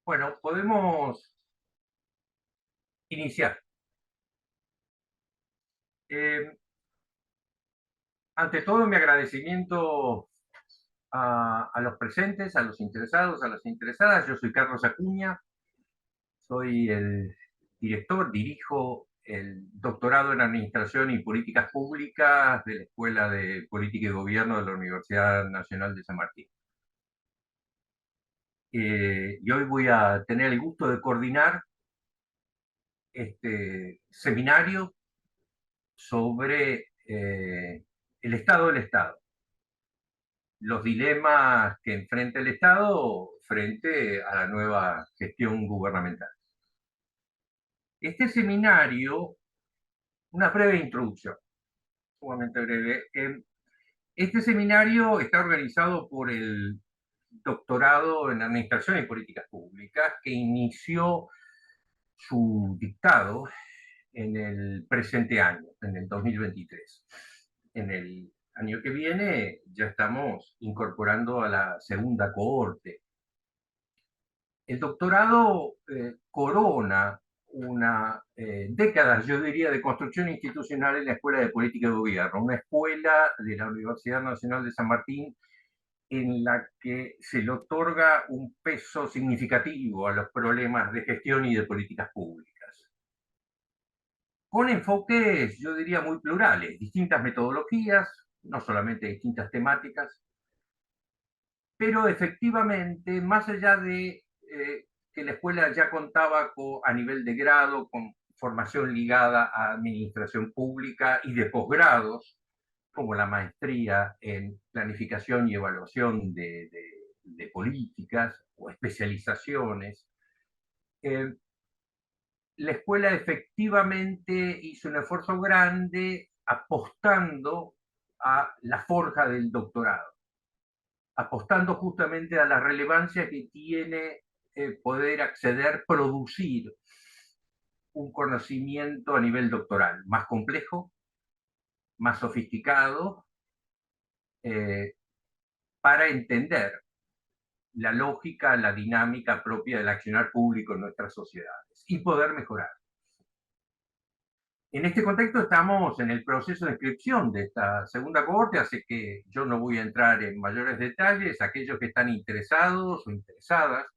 Bueno, podemos iniciar. Eh, Ante todo, mi agradecimiento a los presentes, a los interesados, a las interesadas. Yo soy Carlos Acuña, soy el director, dirijo el doctorado en Administración y Políticas Públicas de la Escuela de Política y Gobierno de la Universidad Nacional de San Martín. Y hoy voy a tener el gusto de coordinar este seminario sobre el estado del Estado, los dilemas que enfrenta el Estado frente a la nueva gestión gubernamental. Este seminario, una breve introducción, sumamente breve. Este seminario está organizado por el doctorado en Administración y Políticas Públicas, que inició su dictado en el presente año, en el 2023. En el año que viene ya estamos incorporando a la segunda cohorte. El doctorado corona una década, yo diría, de construcción institucional en la Escuela de Política y Gobierno, una escuela de la Universidad Nacional de San Martín en la que se le otorga un peso significativo a los problemas de gestión y de políticas públicas, con enfoques, yo diría, muy plurales, distintas metodologías, no solamente distintas temáticas, pero efectivamente, más allá de que la escuela ya contaba a nivel de grado con formación ligada a administración pública y de posgrados, como la maestría en planificación y evaluación de políticas o especializaciones, eh, la escuela efectivamente hizo un esfuerzo grande apostando a la forja del doctorado, apostando justamente a la relevancia que tiene poder acceder, producir un conocimiento a nivel doctoral, más complejo, más sofisticado, eh, para entender la lógica, la dinámica propia del accionar público en nuestras sociedades y poder mejorar. En este contexto estamos en el proceso de inscripción de esta segunda cohorte, así que yo no voy a entrar en mayores detalles. Aquellos que están interesados o interesadas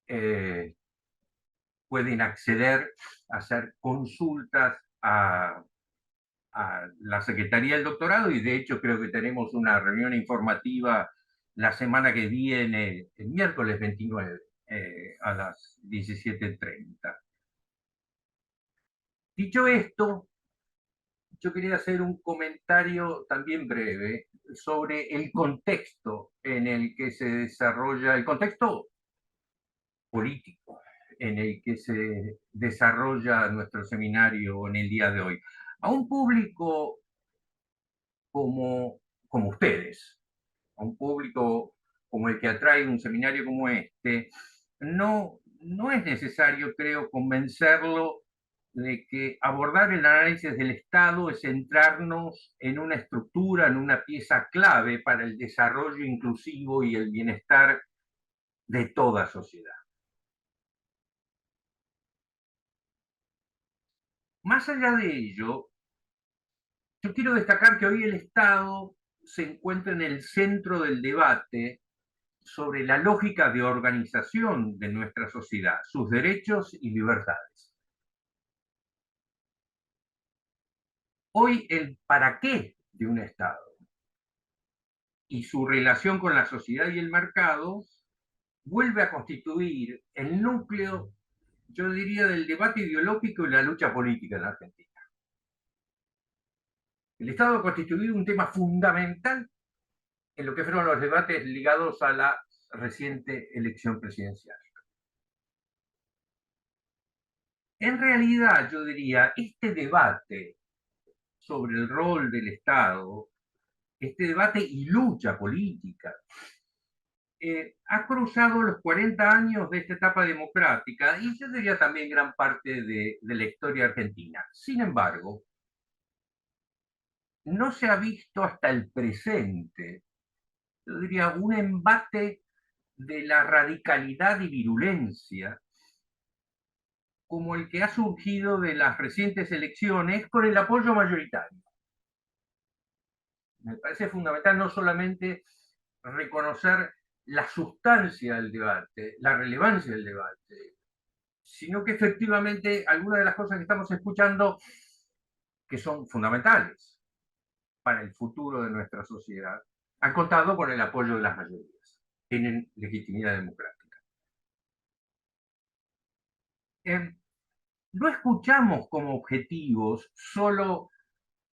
eh, pueden acceder a hacer consultas a la Secretaría del Doctorado, y de hecho creo que tenemos una reunión informativa la semana que viene, el miércoles 29, a las 17:30. Dicho esto, yo quería hacer un comentario también breve sobre el contexto en el que se desarrolla, el contexto político en el que se desarrolla nuestro seminario en el día de hoy. A un público como ustedes, a un público como el que atrae un seminario como este, no es necesario, creo, convencerlo de que abordar el análisis del Estado es centrarnos en una estructura, en una pieza clave para el desarrollo inclusivo y el bienestar de toda sociedad. Más allá de ello, yo quiero destacar que hoy el Estado se encuentra en el centro del debate sobre la lógica de organización de nuestra sociedad, sus derechos y libertades. Hoy el para qué de un Estado y su relación con la sociedad y el mercado vuelve a constituir el núcleo, yo diría, del debate ideológico y la lucha política en la Argentina. El Estado ha constituido un tema fundamental en lo que fueron los debates ligados a la reciente elección presidencial. En realidad, yo diría, este debate sobre el rol del Estado, este debate y lucha política, ha cruzado los 40 años de esta etapa democrática y yo diría también gran parte de la historia argentina. Sin embargo, no se ha visto hasta el presente, yo diría, un embate de la radicalidad y virulencia como el que ha surgido de las recientes elecciones con el apoyo mayoritario. Me parece fundamental no solamente reconocer la sustancia del debate, la relevancia del debate, sino que efectivamente algunas de las cosas que estamos escuchando, que son fundamentales para el futuro de nuestra sociedad, han contado con el apoyo de las mayorías, tienen legitimidad democrática. No escuchamos como objetivos solo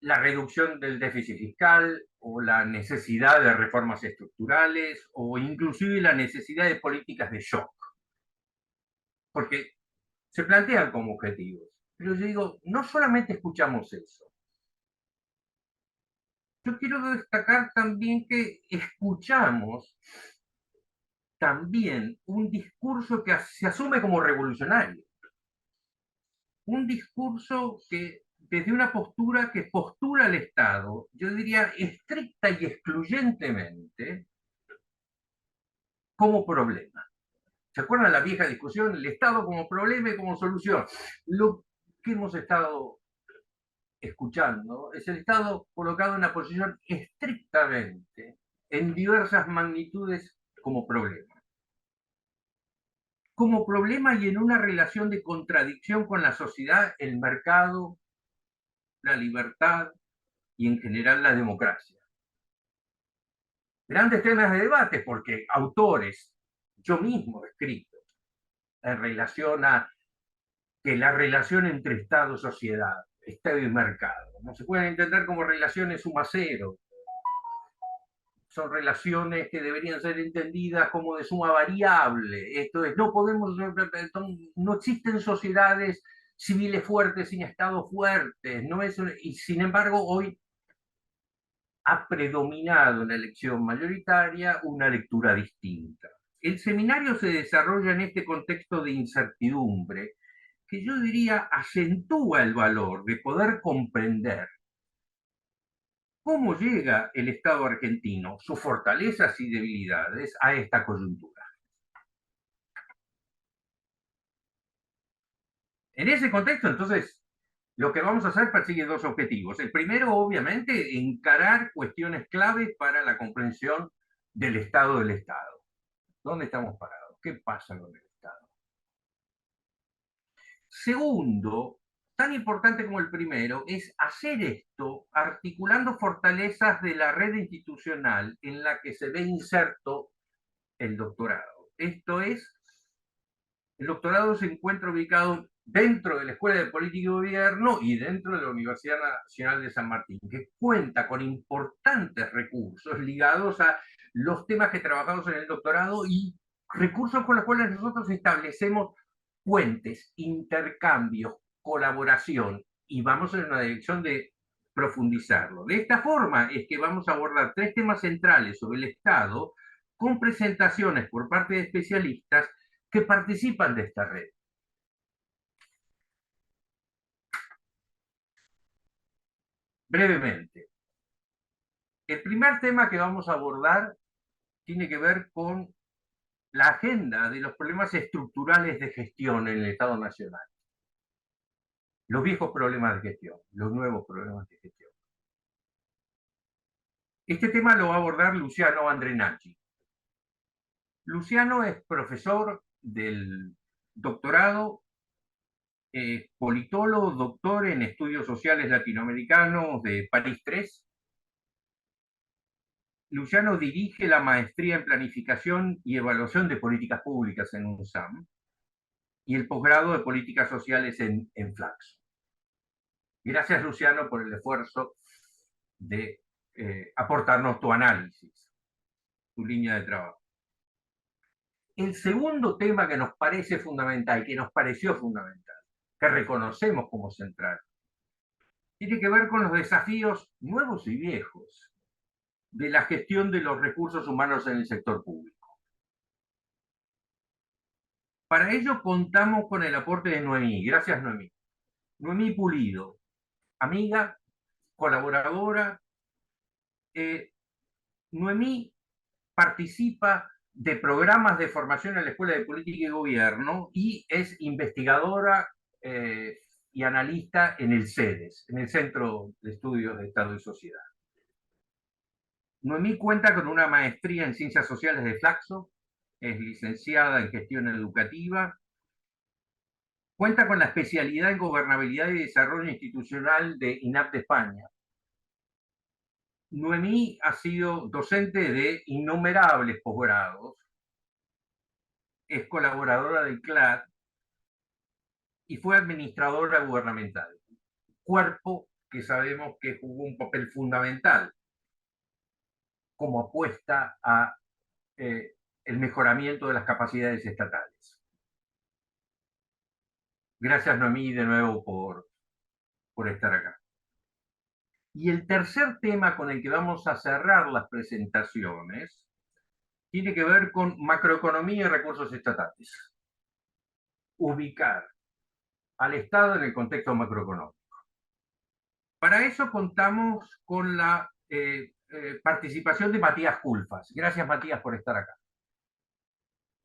la reducción del déficit fiscal o la necesidad de reformas estructurales o inclusive la necesidad de políticas de shock, porque se plantean como objetivos. Pero yo digo, no solamente escuchamos eso, yo quiero destacar también que escuchamos también un discurso que se asume como revolucionario, un discurso que desde una postura que postula al Estado, yo diría estricta y excluyentemente, como problema. ¿Se acuerdan la vieja discusión? El Estado como problema y como solución. Lo que hemos estado escuchando es el Estado colocado en una posición estrictamente en diversas magnitudes como problema. Como problema y en una relación de contradicción con la sociedad, el mercado, la libertad y en general la democracia. Grandes temas de debate porque autores, yo mismo he escrito en relación a que la relación entre Estado y sociedad, Estado y mercado, no se pueden entender como relaciones suma cero, son relaciones que deberían ser entendidas como de suma variable. Esto es, no podemos, no existen sociedades civiles fuertes sin estados fuertes, no es, y sin embargo hoy ha predominado en la elección mayoritaria una lectura distinta. El seminario se desarrolla en este contexto de incertidumbre que yo diría acentúa el valor de poder comprender cómo llega el Estado argentino, sus fortalezas y debilidades a esta coyuntura. En ese contexto, entonces, lo que vamos a hacer persigue dos objetivos. El primero, obviamente, encarar cuestiones claves para la comprensión del estado del Estado. ¿Dónde estamos parados? ¿Qué pasa con el Estado? Segundo, tan importante como el primero, es hacer esto articulando fortalezas de la red institucional en la que se ve inserto el doctorado. Esto es, el doctorado se encuentra ubicado dentro de la Escuela de Política y Gobierno y dentro de la Universidad Nacional de San Martín, que cuenta con importantes recursos ligados a los temas que trabajamos en el doctorado y recursos con los cuales nosotros establecemos puentes, intercambios, colaboración y vamos en una dirección de profundizarlo. De esta forma es que vamos a abordar tres temas centrales sobre el Estado con presentaciones por parte de especialistas que participan de esta red. Brevemente, el primer tema que vamos a abordar tiene que ver con la agenda de los problemas estructurales de gestión en el Estado Nacional. Los viejos problemas de gestión, los nuevos problemas de gestión. Este tema lo va a abordar Luciano Andrenacci. Luciano es profesor del doctorado, politólogo, doctor en estudios sociales latinoamericanos de París 3. Luciano dirige la maestría en planificación y evaluación de políticas públicas en UNSAM y el posgrado de políticas sociales en Flaxo. Gracias, Luciano, por el esfuerzo de aportarnos tu análisis, tu línea de trabajo. El segundo tema que nos parece fundamental, que nos pareció fundamental, que reconocemos como central, tiene que ver con los desafíos nuevos y viejos de la gestión de los recursos humanos en el sector público. Para ello contamos con el aporte de Noemí. Gracias, Noemí. Noemí Pulido, amiga, colaboradora. Noemí participa de programas de formación en la Escuela de Política y Gobierno y es investigadora y analista en el CEDES, en el Centro de Estudios de Estado y Sociedad. Noemí cuenta con una maestría en Ciencias Sociales de Flaxo, es licenciada en Gestión Educativa, cuenta con la especialidad en Gobernabilidad y Desarrollo Institucional de INAP de España. Noemí ha sido docente de innumerables posgrados, es colaboradora del CLAD y fue administradora gubernamental, cuerpo que sabemos que jugó un papel fundamental como apuesta a el mejoramiento de las capacidades estatales. Gracias, Noemí, de nuevo por estar acá. Y el tercer tema con el que vamos a cerrar las presentaciones tiene que ver con macroeconomía y recursos estatales. Ubicar al Estado en el contexto macroeconómico. Para eso contamos con la participación de Matías Culfas. Gracias, Matías, por estar acá.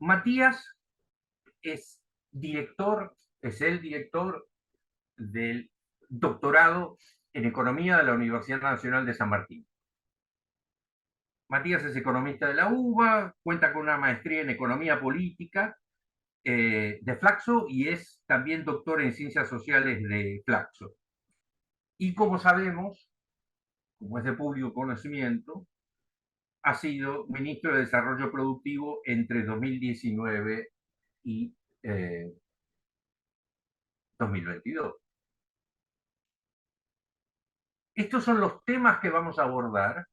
Matías es el director del doctorado en Economía de la Universidad Nacional de San Martín. Matías es economista de la UBA, cuenta con una maestría en Economía Política de Flaxo y es también doctor en Ciencias Sociales de Flaxo. Y como sabemos, como es de público conocimiento, ha sido ministro de Desarrollo Productivo entre 2019 y 2022. Estos son los temas que vamos a abordar.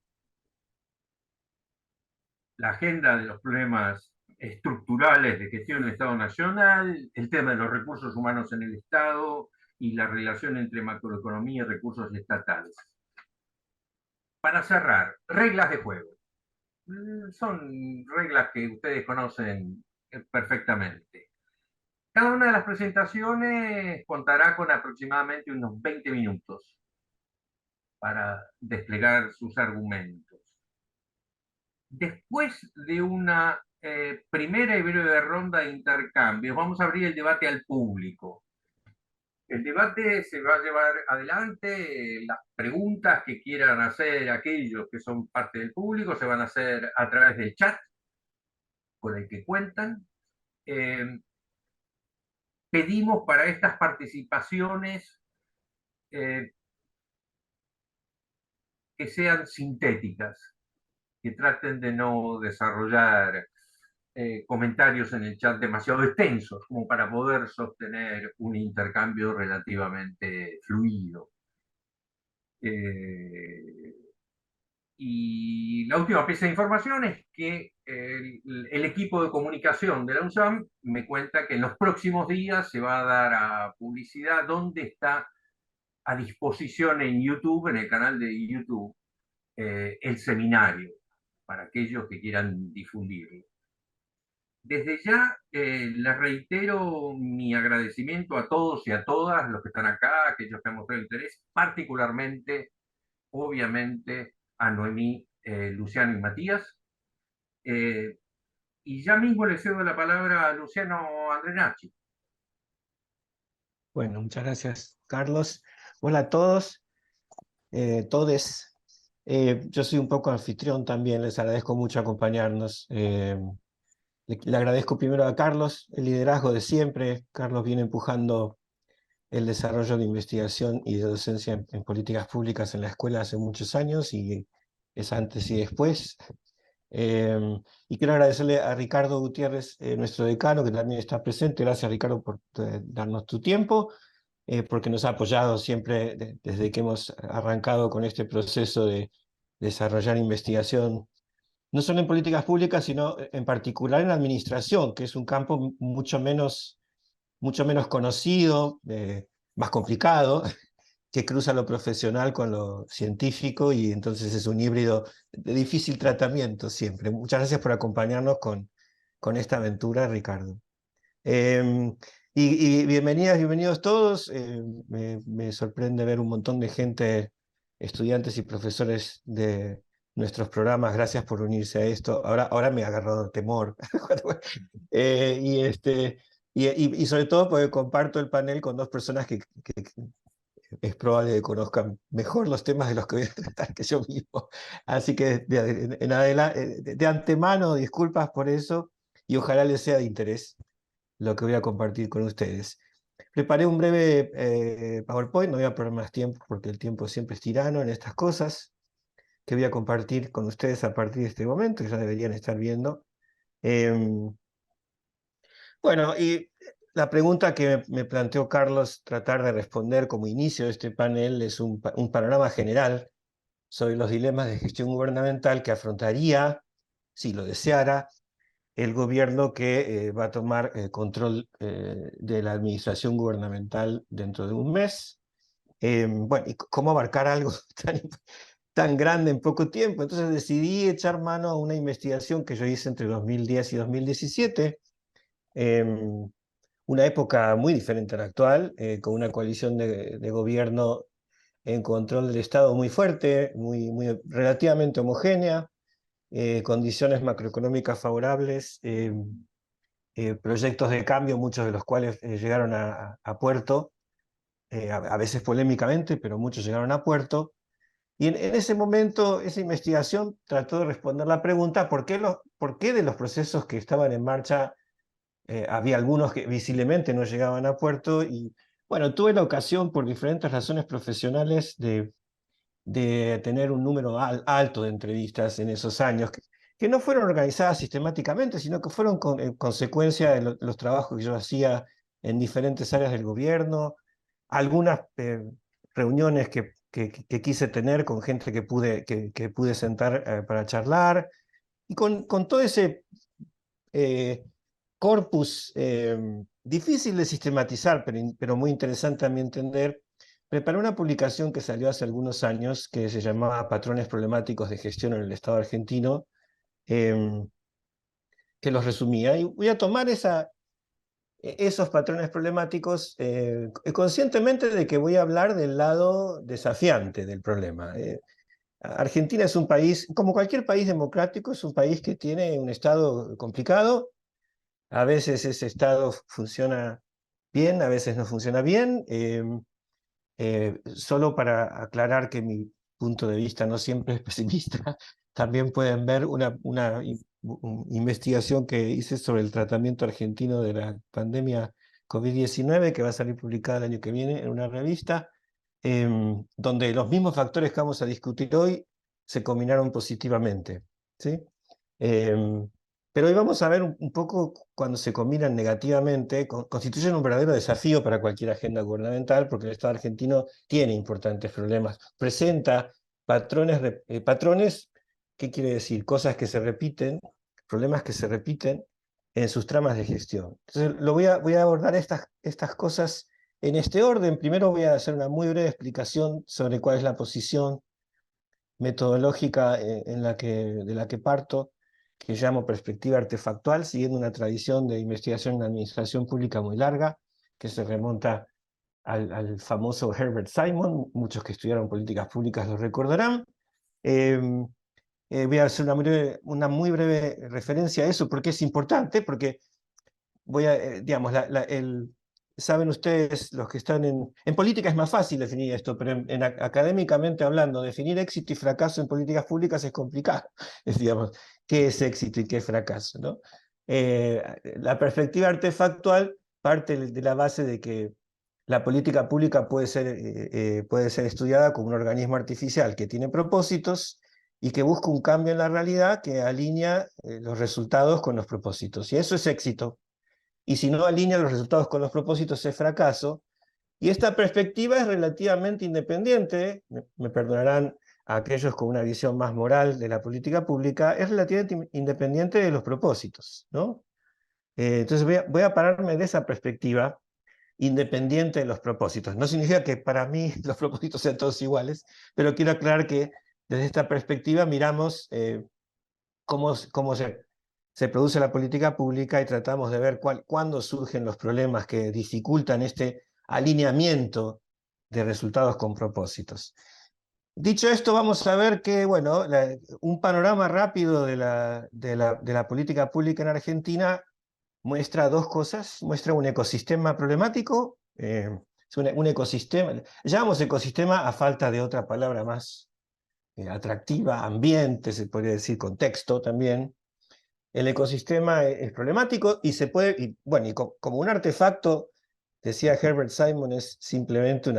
La agenda de los problemas estructurales de gestión del Estado Nacional, el tema de los recursos humanos en el Estado y la relación entre macroeconomía y recursos estatales. Para cerrar, reglas de juego. Son reglas que ustedes conocen perfectamente. Cada una de las presentaciones contará con aproximadamente unos 20 minutos para desplegar sus argumentos. Después de una primera y breve ronda de intercambios, vamos a abrir el debate al público. El debate se va a llevar adelante, las preguntas que quieran hacer aquellos que son parte del público se van a hacer a través del chat con el que cuentan. Pedimos para estas participaciones que sean sintéticas, que traten de no desarrollar comentarios en el chat demasiado extensos, como para poder sostener un intercambio relativamente fluido. Y la última pieza de información es que el equipo de comunicación de la UNSAM me cuenta que en los próximos días se va a dar a publicidad dónde está a disposición en YouTube, en el canal de YouTube, el seminario, para aquellos que quieran difundirlo. Desde ya les reitero mi agradecimiento a todos y a todas los que están acá, aquellos que han mostrado interés, particularmente, obviamente, a Noemí, Luciano y Matías. Y ya mismo le cedo la palabra a Luciano Andrenacci. Bueno, muchas gracias, Carlos. Hola a todos, todes. Yo soy un poco anfitrión también, les agradezco mucho acompañarnos. Le agradezco primero a Carlos el liderazgo de siempre. Carlos viene empujando el desarrollo de investigación y de docencia en políticas públicas en la escuela hace muchos años y es antes y después. Y quiero agradecerle a Ricardo Gutiérrez, nuestro decano, que también está presente. Gracias, Ricardo, por darnos tu tiempo, porque nos ha apoyado siempre desde que hemos arrancado con este proceso de desarrollar investigación, no solo en políticas públicas, sino en particular en la administración, que es un campo mucho menos conocido, más complicado, que cruza lo profesional con lo científico y entonces es un híbrido de difícil tratamiento siempre. Muchas gracias por acompañarnos con esta aventura, Ricardo. Y bienvenidas, bienvenidos todos. Me sorprende ver un montón de gente, estudiantes y profesores de nuestros programas. Gracias por unirse a esto. Ahora me ha agarrado temor. Y sobre todo porque comparto el panel con dos personas que es probable que conozcan mejor los temas de los que voy a tratar que yo mismo. Así que de antemano, disculpas por eso y ojalá les sea de interés lo que voy a compartir con ustedes. Preparé un breve PowerPoint, no voy a perder más tiempo porque el tiempo siempre es tirano en estas cosas, que voy a compartir con ustedes a partir de este momento, que ya deberían estar viendo. Bueno, y la pregunta que me planteó Carlos tratar de responder como inicio de este panel es un panorama general sobre los dilemas de gestión gubernamental que afrontaría, si lo deseara, el gobierno que va a tomar control de la administración gubernamental dentro de un mes. Bueno, ¿y cómo abarcar algo tan grande en poco tiempo? Entonces decidí echar mano a una investigación que yo hice entre 2010 y 2017, una época muy diferente a la actual, con una coalición de gobierno en control del Estado muy fuerte, relativamente homogénea, condiciones macroeconómicas favorables, proyectos de cambio, muchos de los cuales llegaron a puerto, a veces polémicamente, pero muchos llegaron a puerto. Y en ese momento, esa investigación trató de responder la pregunta, ¿por qué de los procesos que estaban en marcha había algunos que visiblemente no llegaban a puerto? Y bueno, tuve la ocasión por diferentes razones profesionales de tener un número alto de entrevistas en esos años, que no fueron organizadas sistemáticamente, sino que fueron consecuencia de los trabajos que yo hacía en diferentes áreas del gobierno, algunas reuniones que quise tener con gente que pude sentar para charlar, y con todo ese corpus difícil de sistematizar, pero muy interesante a mi entender, preparé una publicación que salió hace algunos años que se llamaba Patrones Problemáticos de Gestión en el Estado argentino, que los resumía. Y voy a tomar esos patrones problemáticos conscientemente de que voy a hablar del lado desafiante del problema. Argentina es un país, como cualquier país democrático, es un país que tiene un Estado complicado. A veces ese Estado funciona bien, a veces no funciona bien. Solo para aclarar que mi punto de vista no siempre es pesimista, también pueden ver una investigación que hice sobre el tratamiento argentino de la pandemia COVID-19, que va a salir publicada el año que viene en una revista, donde los mismos factores que vamos a discutir hoy se combinaron positivamente, ¿sí? Em, pero hoy vamos a ver un poco cuando se combinan negativamente, constituyen un verdadero desafío para cualquier agenda gubernamental, porque el Estado argentino tiene importantes problemas, presenta patrones, ¿qué quiere decir? Cosas que se repiten, problemas que se repiten en sus tramas de gestión. Entonces, voy a abordar estas cosas en este orden. Primero voy a hacer una muy breve explicación sobre cuál es la posición metodológica de la que parto, que llamo perspectiva artefactual, siguiendo una tradición de investigación en administración pública muy larga, que se remonta al famoso Herbert Simon. Muchos que estudiaron políticas públicas lo recordarán. Voy a hacer una muy breve referencia a eso, porque es importante, porque digamos, saben ustedes, los que están en política es más fácil definir esto, pero académicamente hablando, definir éxito y fracaso en políticas públicas es complicado. Digamos, ¿qué es éxito y qué es fracaso? ¿No? La perspectiva artefactual parte de la base de que la política pública puede ser estudiada como un organismo artificial que tiene propósitos y que busca un cambio en la realidad que alinea los resultados con los propósitos. Y eso es éxito. Y si no alinea los resultados con los propósitos es fracaso. Y esta perspectiva es relativamente independiente, me perdonarán a aquellos con una visión más moral de la política pública, es relativamente independiente de los propósitos, ¿no? Entonces voy a pararme de esa perspectiva independiente de los propósitos. No significa que para mí los propósitos sean todos iguales, pero quiero aclarar que desde esta perspectiva miramos cómo se produce la política pública y tratamos de ver cuándo surgen los problemas que dificultan este alineamiento de resultados con propósitos. Dicho esto, vamos a ver que, bueno, un panorama rápido de la política pública en Argentina muestra dos cosas. Muestra un ecosistema problemático, es un ecosistema, llamamos ecosistema a falta de otra palabra más atractiva, ambiente, se podría decir, contexto también. El ecosistema es problemático y se puede, y, bueno, y como un artefacto, decía Herbert Simon, es simplemente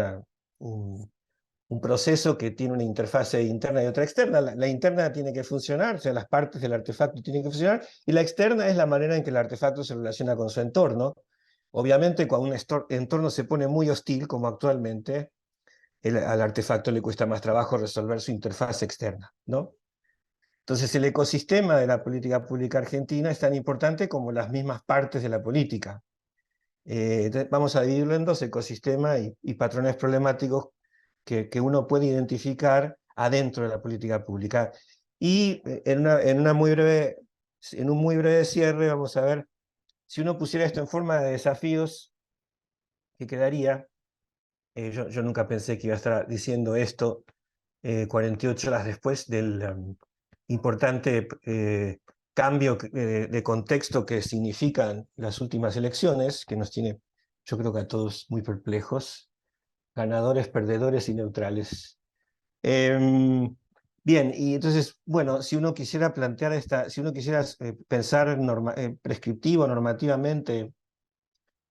un proceso que tiene una interfase interna y otra externa. La interna tiene que funcionar, o sea, las partes del artefacto tienen que funcionar, y la externa es la manera en que el artefacto se relaciona con su entorno. Obviamente, cuando un entorno se pone muy hostil, como actualmente, al artefacto le cuesta más trabajo resolver su interfaz externa, ¿no? Entonces, el ecosistema de la política pública argentina es tan importante como las mismas partes de la política. Vamos a dividirlo en dos: ecosistemas y patrones problemáticos que uno puede identificar adentro de la política pública. Y en un muy breve cierre, vamos a ver, si uno pusiera esto en forma de desafíos, ¿qué quedaría? Yo nunca pensé que iba a estar diciendo esto 48 horas después del importante cambio de contexto que significan las últimas elecciones, que nos tiene, yo creo que a todos muy perplejos, ganadores, perdedores y neutrales. Bien, y entonces, bueno, si uno quisiera plantear si uno quisiera pensar prescriptivo, normativamente,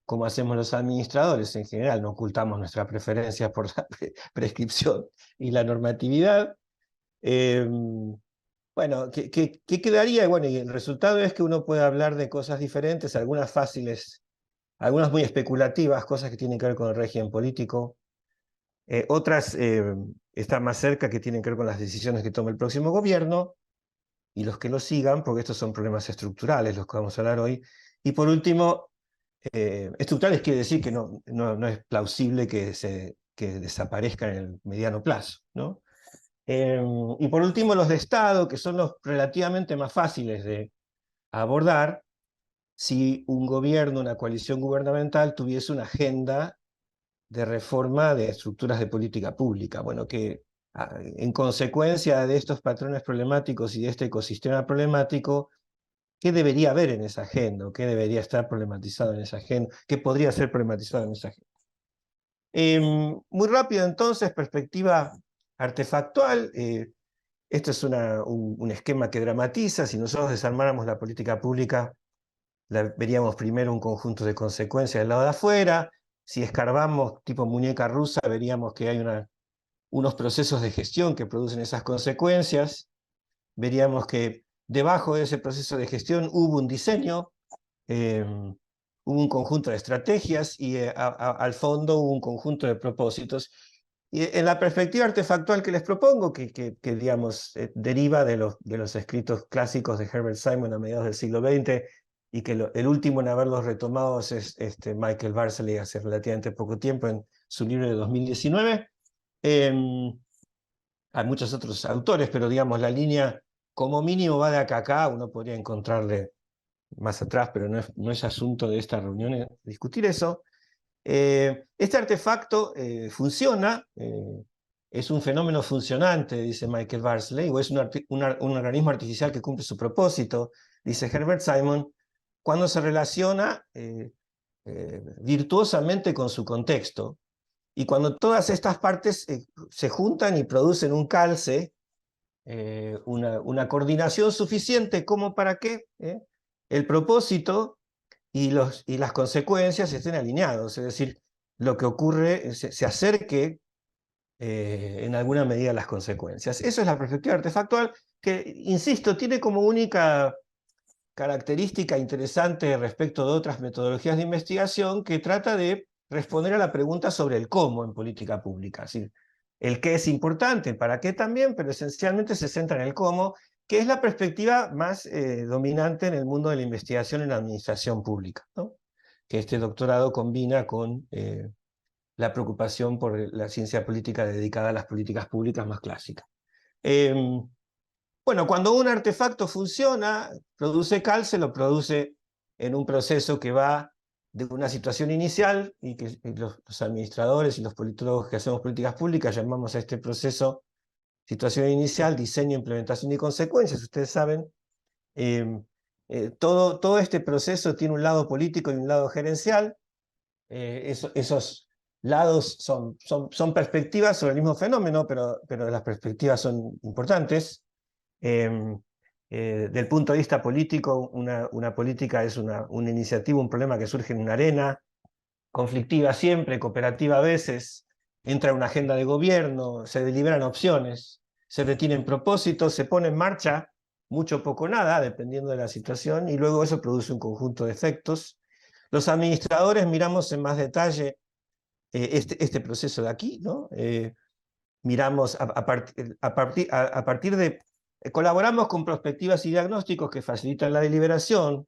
como hacemos los administradores en general, no ocultamos nuestra preferencia por la prescripción y la normatividad. Eh, bueno, ¿qué quedaría? Bueno, y el resultado es que uno puede hablar de cosas diferentes, algunas fáciles, algunas muy especulativas, cosas que tienen que ver con el régimen político, otras están más cerca, que tienen que ver con las decisiones que tome el próximo gobierno y los que lo sigan, porque estos son problemas estructurales los que vamos a hablar hoy. Y por último, estructurales quiere decir que no es plausible que desaparezcan en el mediano plazo, ¿no? Y por último, los de Estado, que son los relativamente más fáciles de abordar si un gobierno, una coalición gubernamental tuviese una agenda de reforma de estructuras de política pública. Bueno, que en consecuencia de estos patrones problemáticos y de este ecosistema problemático, ¿qué debería haber en esa agenda? ¿Qué debería estar problematizado en esa agenda? ¿Qué podría ser problematizado en esa agenda? Muy rápido entonces, perspectiva artefactual. Esto es un esquema que dramatiza. Si nosotros desarmáramos la política pública, veríamos primero un conjunto de consecuencias del lado de afuera. Si escarbamos tipo muñeca rusa, veríamos que hay unos procesos de gestión que producen esas consecuencias. Veríamos que debajo de ese proceso de gestión hubo un diseño, hubo un conjunto de estrategias y al fondo hubo un conjunto de propósitos. Y en la perspectiva artefactual que les propongo, que digamos, deriva de los escritos clásicos de Herbert Simon a mediados del siglo XX, y que el último en haberlos retomados es Michael Bartley hace relativamente poco tiempo en su libro de 2019. Hay muchos otros autores, pero digamos, la línea como mínimo va de acá a acá. Uno podría encontrarle más atrás, pero no es asunto de esta reunión discutir eso. Este artefacto funciona, es un fenómeno funcionante, dice Michael Bartley, o es un organismo artificial que cumple su propósito, dice Herbert Simon, cuando se relaciona virtuosamente con su contexto. Y cuando todas estas partes se juntan y producen un calce, una coordinación suficiente como para que el propósito y las consecuencias estén alineados, es decir, lo que ocurre se acerque en alguna medida a las consecuencias. Eso es la perspectiva artefactual, que, insisto, tiene como única característica interesante respecto de otras metodologías de investigación, que trata de responder a la pregunta sobre el cómo en política pública. Es decir, el qué es importante, el para qué también, pero esencialmente se centra en el cómo, que es la perspectiva más dominante en el mundo de la investigación en la administración pública, ¿no? Que este doctorado combina con la preocupación por la ciencia política dedicada a las políticas públicas más clásicas. Bueno, cuando un artefacto funciona, produce calce, lo produce en un proceso que va de una situación inicial, y que los administradores y los politólogos que hacemos políticas públicas llamamos a este proceso situación inicial, diseño, implementación y consecuencias. Ustedes saben, todo este proceso tiene un lado político y un lado gerencial. Esos lados son perspectivas sobre el mismo fenómeno, pero las perspectivas son importantes. Del punto de vista político, una política es una iniciativa, un problema que surge en una arena, conflictiva siempre, cooperativa a veces, entra en una agenda de gobierno, se deliberan opciones, se detienen propósitos, se pone en marcha, mucho, poco, nada, dependiendo de la situación, y luego eso produce un conjunto de efectos. Los administradores miramos en más detalle este proceso de aquí, ¿no? Miramos a partir de... colaboramos con perspectivas y diagnósticos que facilitan la deliberación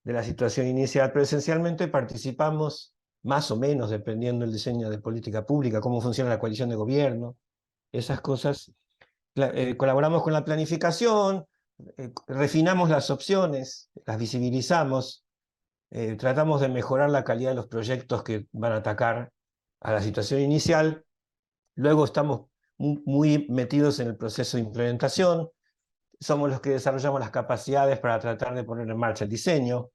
de la situación inicial, pero esencialmente participamos más o menos, dependiendo del diseño de política pública, cómo funciona la coalición de gobierno, esas cosas. Colaboramos con la planificación, refinamos las opciones, las visibilizamos, tratamos de mejorar la calidad de los proyectos que van a atacar a la situación inicial. Luego estamos muy metidos en el proceso de implementación, somos los que desarrollamos las capacidades para tratar de poner en marcha el diseño,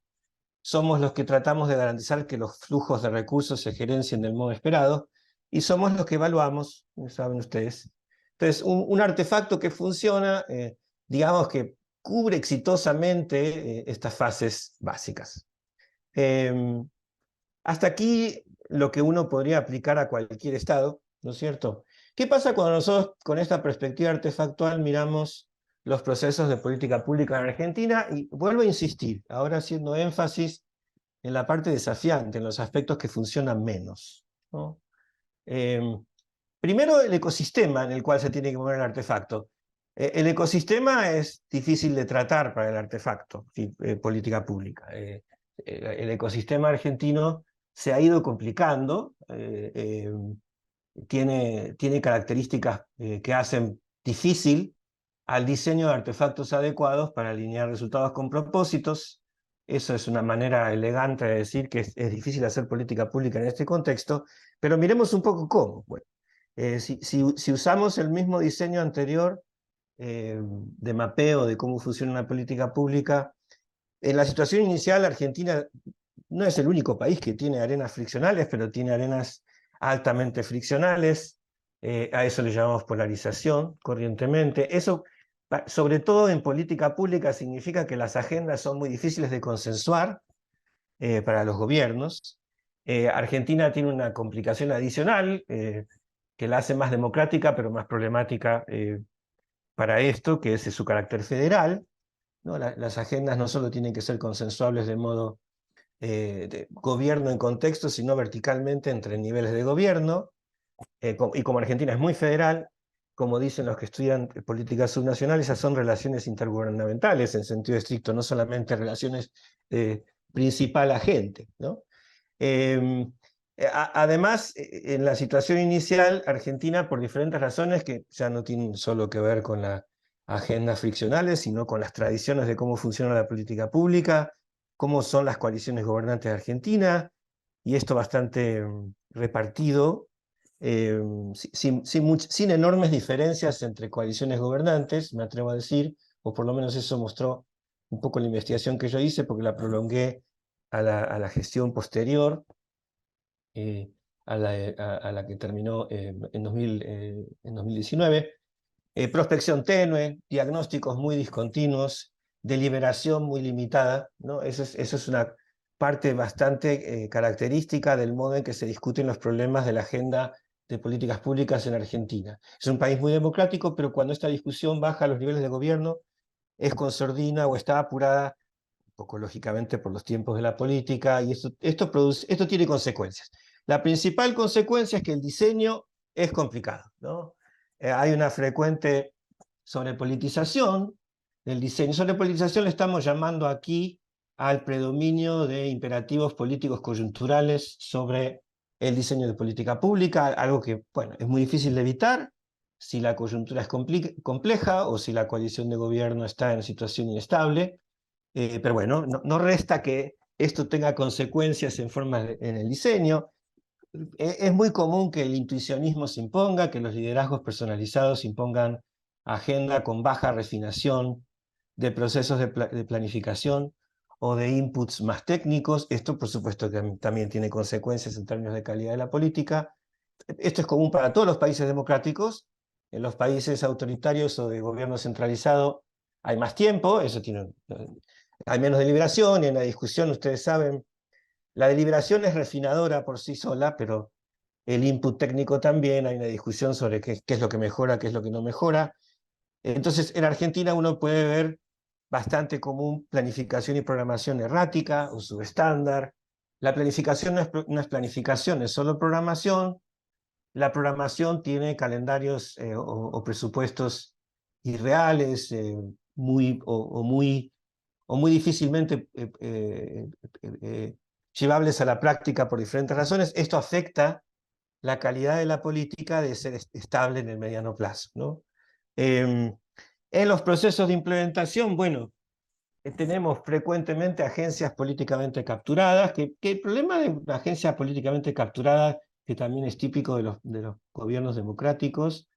somos los que tratamos de garantizar que los flujos de recursos se gerencien del modo esperado, y somos los que evaluamos, saben ustedes. Entonces, un artefacto que funciona, digamos que cubre exitosamente estas fases básicas. Hasta aquí lo que uno podría aplicar a cualquier estado, ¿no es cierto? ¿Qué pasa cuando nosotros con esta perspectiva artefactual miramos los procesos de política pública en Argentina? Y vuelvo a insistir, ahora haciendo énfasis en la parte desafiante, en los aspectos que funcionan menos, ¿no? Primero, el ecosistema en el cual se tiene que mover el artefacto. El ecosistema es difícil de tratar para el artefacto, política pública. El ecosistema argentino se ha ido complicando, tiene características que hacen difícil al diseño de artefactos adecuados para alinear resultados con propósitos. Eso es una manera elegante de decir que es difícil hacer política pública en este contexto, pero miremos un poco cómo. Bueno, si usamos el mismo diseño anterior de mapeo de cómo funciona una política pública, en la situación inicial Argentina no es el único país que tiene arenas friccionales, pero tiene arenas altamente friccionales. A eso le llamamos polarización corrientemente. Eso, sobre todo en política pública, significa que las agendas son muy difíciles de consensuar para los gobiernos. Argentina tiene una complicación adicional que la hace más democrática, pero más problemática para esto, que es su carácter federal, ¿no? Las agendas no solo tienen que ser consensuables de modo de gobierno en contexto, sino verticalmente entre niveles de gobierno, y como Argentina es muy federal, como dicen los que estudian políticas subnacionales, esas son relaciones intergubernamentales en sentido estricto, no solamente relaciones principal agente, ¿no? Además, en la situación inicial, Argentina, por diferentes razones que ya no tienen solo que ver con las agendas friccionales, sino con las tradiciones de cómo funciona la política pública, cómo son las coaliciones gobernantes de Argentina, y esto bastante repartido, sin enormes diferencias entre coaliciones gobernantes, me atrevo a decir, o por lo menos eso mostró un poco la investigación que yo hice, porque la prolongué a la gestión posterior, a la que terminó en 2019. Prospección tenue, diagnósticos muy discontinuos, deliberación muy limitada, ¿no? Eso es una parte bastante característica del modo en que se discuten los problemas de la agenda de políticas públicas en Argentina. Es un país muy democrático, pero cuando esta discusión baja a los niveles de gobierno, es con sordina o está apurada, un poco lógicamente por los tiempos de la política, y esto tiene consecuencias. La principal consecuencia es que el diseño es complicado, ¿no? Hay una frecuente sobrepolitización del diseño. Sobrepolitización le estamos llamando aquí al predominio de imperativos políticos coyunturales sobre el diseño de política pública, algo que, bueno, es muy difícil de evitar si la coyuntura es compleja o si la coalición de gobierno está en situación inestable, pero bueno, no resta que esto tenga consecuencias en el diseño. Es muy común que el intuicionismo se imponga, que los liderazgos personalizados impongan agenda con baja refinación de procesos de planificación o de inputs más técnicos. Esto, por supuesto, que también tiene consecuencias en términos de calidad de la política. Esto es común para todos los países democráticos. En los países autoritarios o de gobierno centralizado hay más tiempo, eso tiene, hay menos deliberación y en la discusión, ustedes saben, la deliberación es refinadora por sí sola, pero el input técnico también, hay una discusión sobre qué es lo que mejora, qué es lo que no mejora. Entonces, en Argentina uno puede ver bastante común planificación y programación errática o subestándar. La planificación no es planificación, es solo programación. La programación tiene calendarios o presupuestos irreales, o muy difícilmente llevables a la práctica por diferentes razones. Esto afecta la calidad de la política de ser estable en el mediano plazo, ¿no? En los procesos de implementación, bueno, tenemos frecuentemente agencias políticamente capturadas, que el problema de una agencia políticamente capturada, que también es típico de los gobiernos democráticos,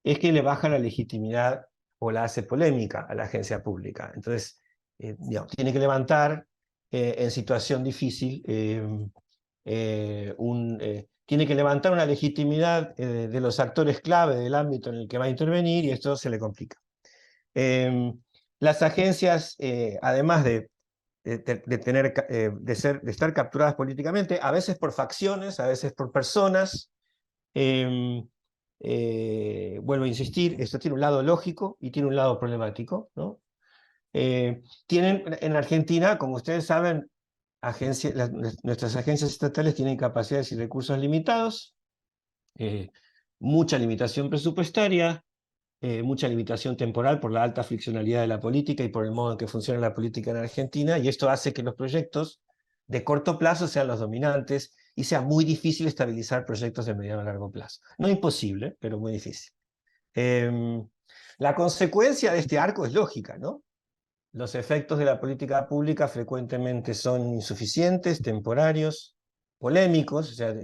es que le baja la legitimidad o la hace polémica a la agencia pública. Entonces, digamos, tiene que levantar en situación difícil, tiene que levantar una legitimidad de los actores clave del ámbito en el que va a intervenir y esto se le complica. Las agencias, además de estar capturadas políticamente, a veces por facciones, a veces por personas, vuelvo a insistir, esto tiene un lado lógico y tiene un lado problemático, ¿no? Tienen en Argentina, como ustedes saben, nuestras agencias estatales tienen capacidades y recursos limitados, eh, mucha limitación presupuestaria, mucha limitación temporal por la alta friccionalidad de la política y por el modo en que funciona la política en Argentina, y esto hace que los proyectos de corto plazo sean los dominantes y sea muy difícil estabilizar proyectos de mediano a largo plazo. No imposible, pero muy difícil. La consecuencia de este arco es lógica, ¿no? Los efectos de la política pública frecuentemente son insuficientes, temporarios, polémicos, o sea,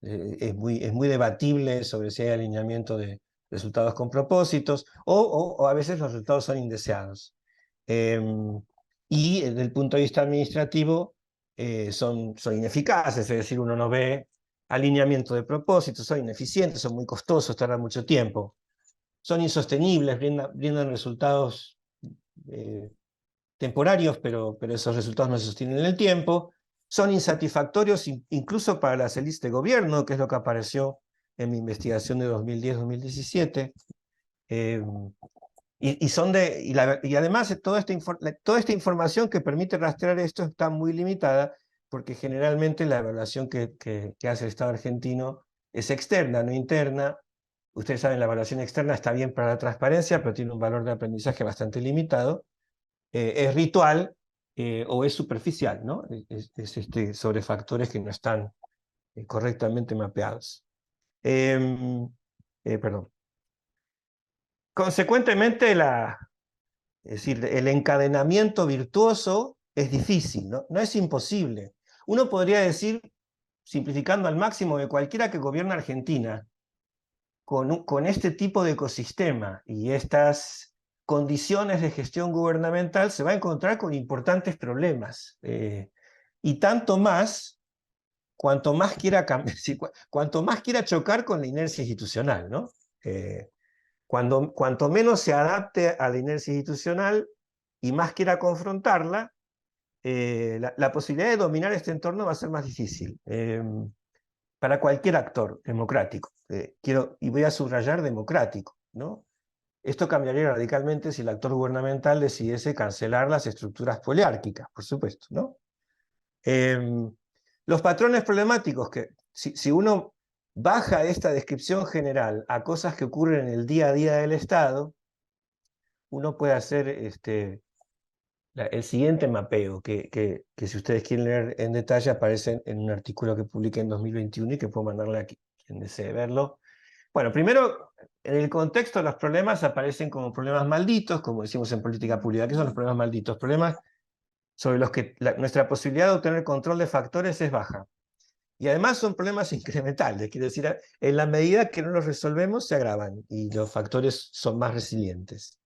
es muy debatible sobre si hay alineamiento de resultados con propósitos, o a veces los resultados son indeseados. Y desde el punto de vista administrativo son ineficaces, es decir, uno no ve alineamiento de propósitos, son ineficientes, son muy costosos, tardan mucho tiempo, son insostenibles, brindan resultados temporarios, pero esos resultados no se sostienen en el tiempo, son insatisfactorios incluso para las élites de gobierno, que es lo que apareció en mi investigación de 2010-2017, y además toda esta información que permite rastrear esto está muy limitada, porque generalmente la evaluación que hace el Estado argentino es externa, no interna. Ustedes saben, la evaluación externa está bien para la transparencia, pero tiene un valor de aprendizaje bastante limitado. Es ritual o es superficial, ¿no? Sobre factores que no están correctamente mapeados. Perdón. Consecuentemente, es decir, el encadenamiento virtuoso es difícil, ¿no? No es imposible. Uno podría decir, simplificando al máximo, que cualquiera que gobierna Argentina con este tipo de ecosistema y estas condiciones de gestión gubernamental se va a encontrar con importantes problemas. Y tanto más, cuanto más quiera, cuanto más quiera chocar con la inercia institucional, ¿no? Cuanto menos se adapte a la inercia institucional y más quiera confrontarla, la posibilidad de dominar este entorno va a ser más difícil. Para cualquier actor democrático. Y voy a subrayar democrático, ¿no? Esto cambiaría radicalmente si el actor gubernamental decidiese cancelar las estructuras poliárquicas, por supuesto, ¿no? Los patrones problemáticos, que si uno baja esta descripción general a cosas que ocurren en el día a día del Estado, uno puede hacer el siguiente mapeo, que si ustedes quieren leer en detalle aparece en un artículo que publiqué en 2021 y que puedo mandarle a quien desee verlo. Bueno, primero, en el contexto los problemas aparecen como problemas malditos, como decimos en política pública. ¿Qué son los problemas malditos? Problemas sobre los que nuestra posibilidad de obtener control de factores es baja. Y además son problemas incrementales, quiero decir, en la medida que no los resolvemos se agravan y los factores son más resilientes.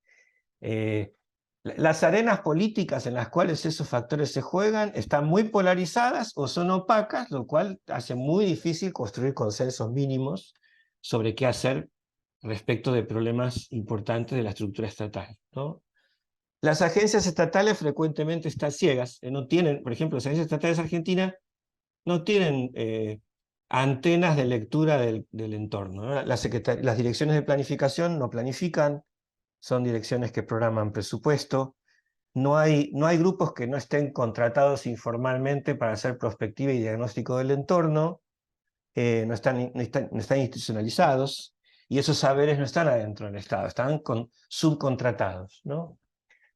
Las arenas políticas en las cuales esos factores se juegan están muy polarizadas o son opacas, lo cual hace muy difícil construir consensos mínimos sobre qué hacer respecto de problemas importantes de la estructura estatal, ¿no? Las agencias estatales frecuentemente están ciegas, no tienen, por ejemplo, las agencias estatales argentinas no tienen antenas de lectura del entorno, ¿no? Las direcciones de planificación no planifican, son direcciones que programan presupuesto, no hay grupos que no estén contratados informalmente para hacer prospectiva y diagnóstico del entorno, no están institucionalizados, y esos saberes no están adentro del Estado, están subcontratados, ¿no?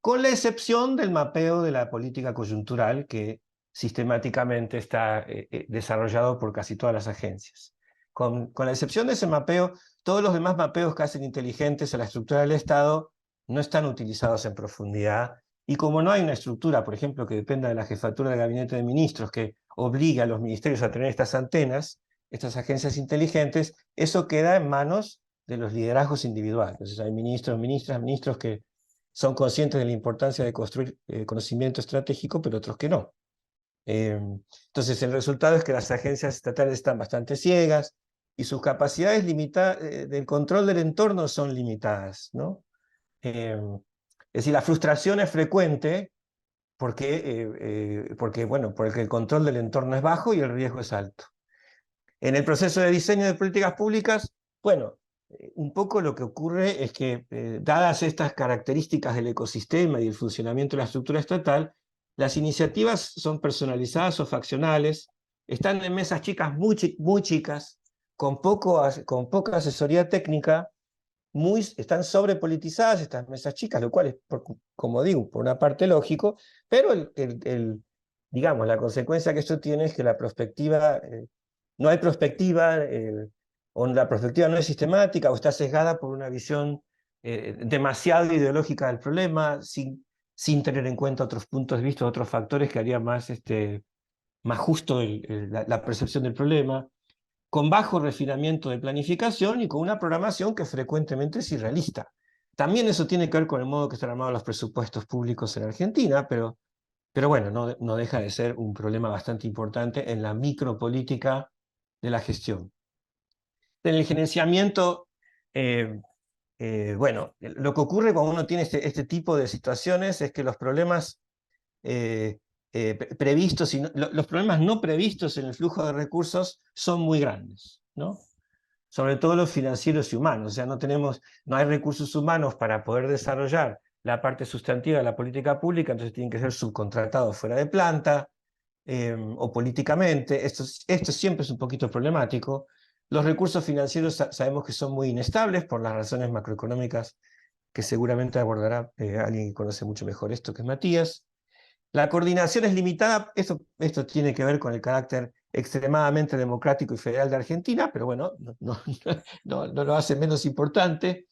Con la excepción del mapeo de la política coyuntural que sistemáticamente está desarrollado por casi todas las agencias. Con la excepción de ese mapeo, todos los demás mapeos que hacen inteligentes a la estructura del Estado no están utilizados en profundidad, y como no hay una estructura, por ejemplo, que dependa de la jefatura del gabinete de ministros, que obliga a los ministerios a tener estas antenas, estas agencias inteligentes, eso queda en manos de los liderazgos individuales. Entonces hay ministros, ministros que son conscientes de la importancia de construir conocimiento estratégico, pero otros que no. Entonces el resultado es que las agencias estatales están bastante ciegas y sus capacidades del control del entorno son limitadas, ¿no? Es decir, la frustración es frecuente porque el control del entorno es bajo y el riesgo es alto. En el proceso de diseño de políticas públicas, bueno, un poco lo que ocurre es que, dadas estas características del ecosistema y el funcionamiento de la estructura estatal, las iniciativas son personalizadas o faccionales, están en mesas chicas muy chicas, con poca asesoría técnica, están sobrepolitizadas estas mesas chicas, lo cual es, como digo, por una parte lógico, pero digamos, la consecuencia que esto tiene es que la perspectiva, no hay perspectiva, o la perspectiva no es sistemática, o está sesgada por una visión demasiado ideológica del problema, sin tener en cuenta otros puntos de vista, otros factores que harían más justo la percepción del problema, con bajo refinamiento de planificación y con una programación que frecuentemente es irrealista. También eso tiene que ver con el modo que están armados los presupuestos públicos en Argentina, pero bueno, no deja de ser un problema bastante importante en la micropolítica de la gestión. En el gerenciamiento, bueno, lo que ocurre cuando uno tiene este tipo de situaciones es que los problemas previstos y los problemas no previstos en el flujo de recursos son muy grandes, ¿no? Sobre todo los financieros y humanos. O sea, no hay recursos humanos para poder desarrollar la parte sustantiva de la política pública, entonces tienen que ser subcontratados fuera de planta o políticamente. Esto siempre es un poquito problemático. Los recursos financieros sabemos que son muy inestables por las razones macroeconómicas que seguramente abordará alguien que conoce mucho mejor esto, que es Matías. La coordinación es limitada, esto tiene que ver con el carácter extremadamente democrático y federal de Argentina, pero bueno, no lo hace menos importante.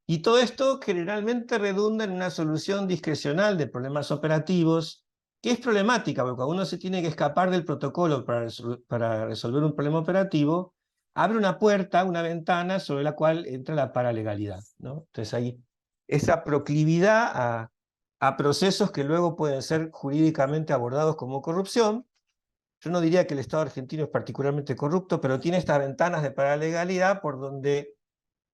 Y todo esto generalmente redunda en una solución discrecional de problemas operativos, que es problemática, porque cuando uno se tiene que escapar del protocolo para resolver un problema operativo, abre una puerta, una ventana sobre la cual entra la paralegalidad, ¿no? Entonces hay esa proclividad a procesos que luego pueden ser jurídicamente abordados como corrupción. Yo no diría que el Estado argentino es particularmente corrupto, pero tiene estas ventanas de paralegalidad por donde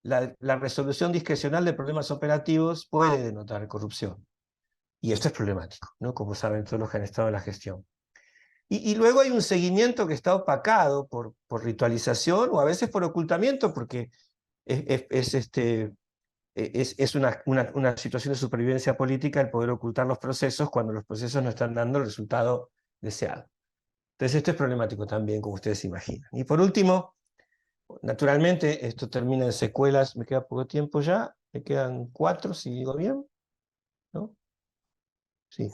la resolución discrecional de problemas operativos puede denotar corrupción. Y esto es problemático, ¿no? Como saben todos los que han estado en la gestión. Y luego hay un seguimiento que está opacado por ritualización o a veces por ocultamiento, porque es una situación de supervivencia política el poder ocultar los procesos cuando los procesos no están dando el resultado deseado. Entonces esto es problemático también, como ustedes imaginan. Y por último, naturalmente, esto termina en secuelas, me queda poco tiempo ya, me quedan 4, si digo bien, ¿no? Sí.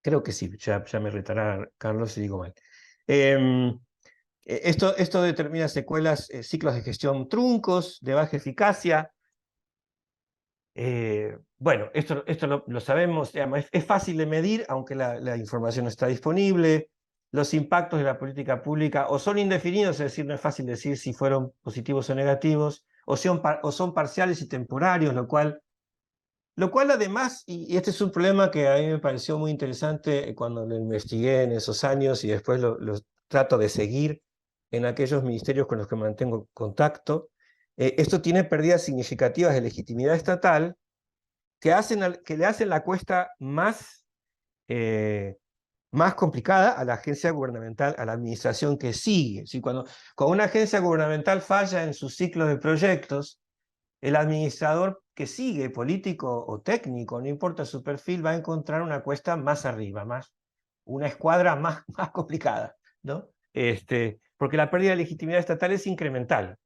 Creo que sí, ya me retará Carlos si digo mal. Esto determina secuelas, ciclos de gestión truncos, de baja eficacia. Bueno, esto lo sabemos, digamos, es fácil de medir, aunque la información no está disponible. los impactos de la política pública o son indefinidos, es decir, no es fácil decir si fueron positivos o negativos, o son parciales y temporarios, lo cual además, y este es un problema que a mí me pareció muy interesante cuando lo investigué en esos años y después lo trato de seguir en aquellos ministerios con los que mantengo contacto, esto tiene pérdidas significativas de legitimidad estatal que le hacen la cuesta más complicada a la agencia gubernamental, a la administración que sigue. Si cuando una agencia gubernamental falla en su ciclo de proyectos, el administrador que sigue, político o técnico, no importa su perfil, va a encontrar una cuesta más arriba, una escuadra más complicada, ¿no? Porque la pérdida de legitimidad estatal es incremental.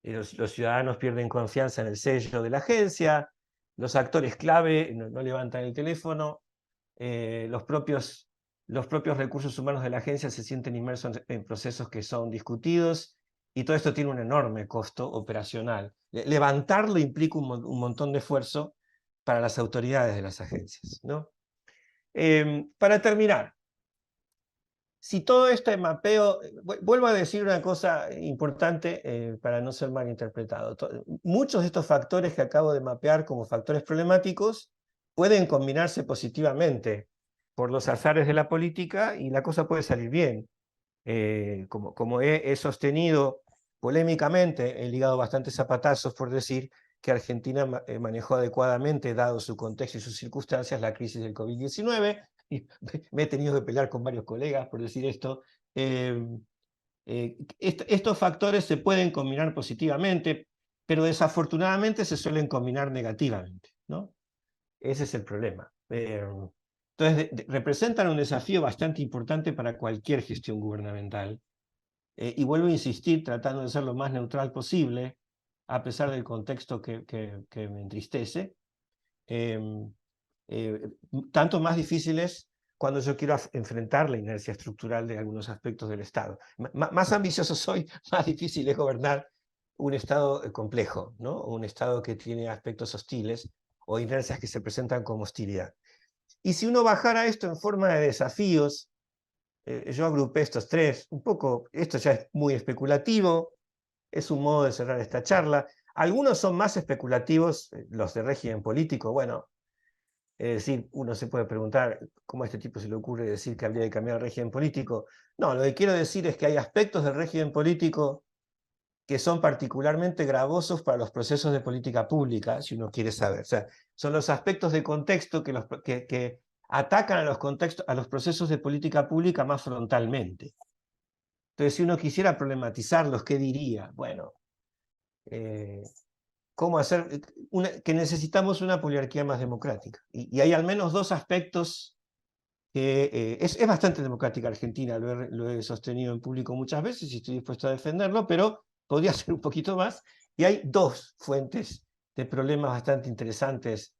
Los ciudadanos pierden confianza en el sello de la agencia, los actores clave no levantan el teléfono, los propios recursos humanos de la agencia se sienten inmersos en procesos que son discutidos, y todo esto tiene un enorme costo operacional. Levantarlo implica un montón de esfuerzo para las autoridades de las agencias, ¿no? Para terminar, si todo este mapeo, vuelvo a decir una cosa importante para no ser malinterpretado. Muchos de estos factores que acabo de mapear como factores problemáticos pueden combinarse positivamente por los azares de la política y la cosa puede salir bien. Como he sostenido polémicamente, he ligado bastantes zapatazos por decir que Argentina manejó adecuadamente, dado su contexto y sus circunstancias, la crisis del COVID-19, y me he tenido que pelear con varios colegas por decir esto. Estos factores se pueden combinar positivamente, pero desafortunadamente se suelen combinar negativamente, ¿no? Ese es el problema. Entonces, representan un desafío bastante importante para cualquier gestión gubernamental. Y vuelvo a insistir, tratando de ser lo más neutral posible, a pesar del contexto que me entristece. Eh, Tanto más difícil es cuando yo quiero enfrentar la inercia estructural de algunos aspectos del Estado. Más ambicioso soy, más difícil es gobernar un Estado complejo, ¿no? Un Estado que tiene aspectos hostiles o inercias que se presentan como hostilidad. Y si uno bajara esto en forma de desafíos, yo agrupé estos tres, un poco, esto ya es muy especulativo, es un modo de cerrar esta charla. Algunos son más especulativos, los de régimen político, bueno, es decir, uno se puede preguntar cómo a este tipo se le ocurre decir que habría que cambiar el régimen político. No, lo que quiero decir es que hay aspectos del régimen político que son particularmente gravosos para los procesos de política pública, si uno quiere saber. O sea, son los aspectos de contexto que atacan a los procesos de política pública más frontalmente. Entonces, si uno quisiera problematizarlos, ¿qué diría? Bueno, cómo hacer, que necesitamos una poliarquía más democrática. Y hay al menos dos aspectos que es bastante democrática Argentina, lo he sostenido en público muchas veces y estoy dispuesto a defenderlo, pero podría ser un poquito más. Y hay dos fuentes de problemas bastante interesantes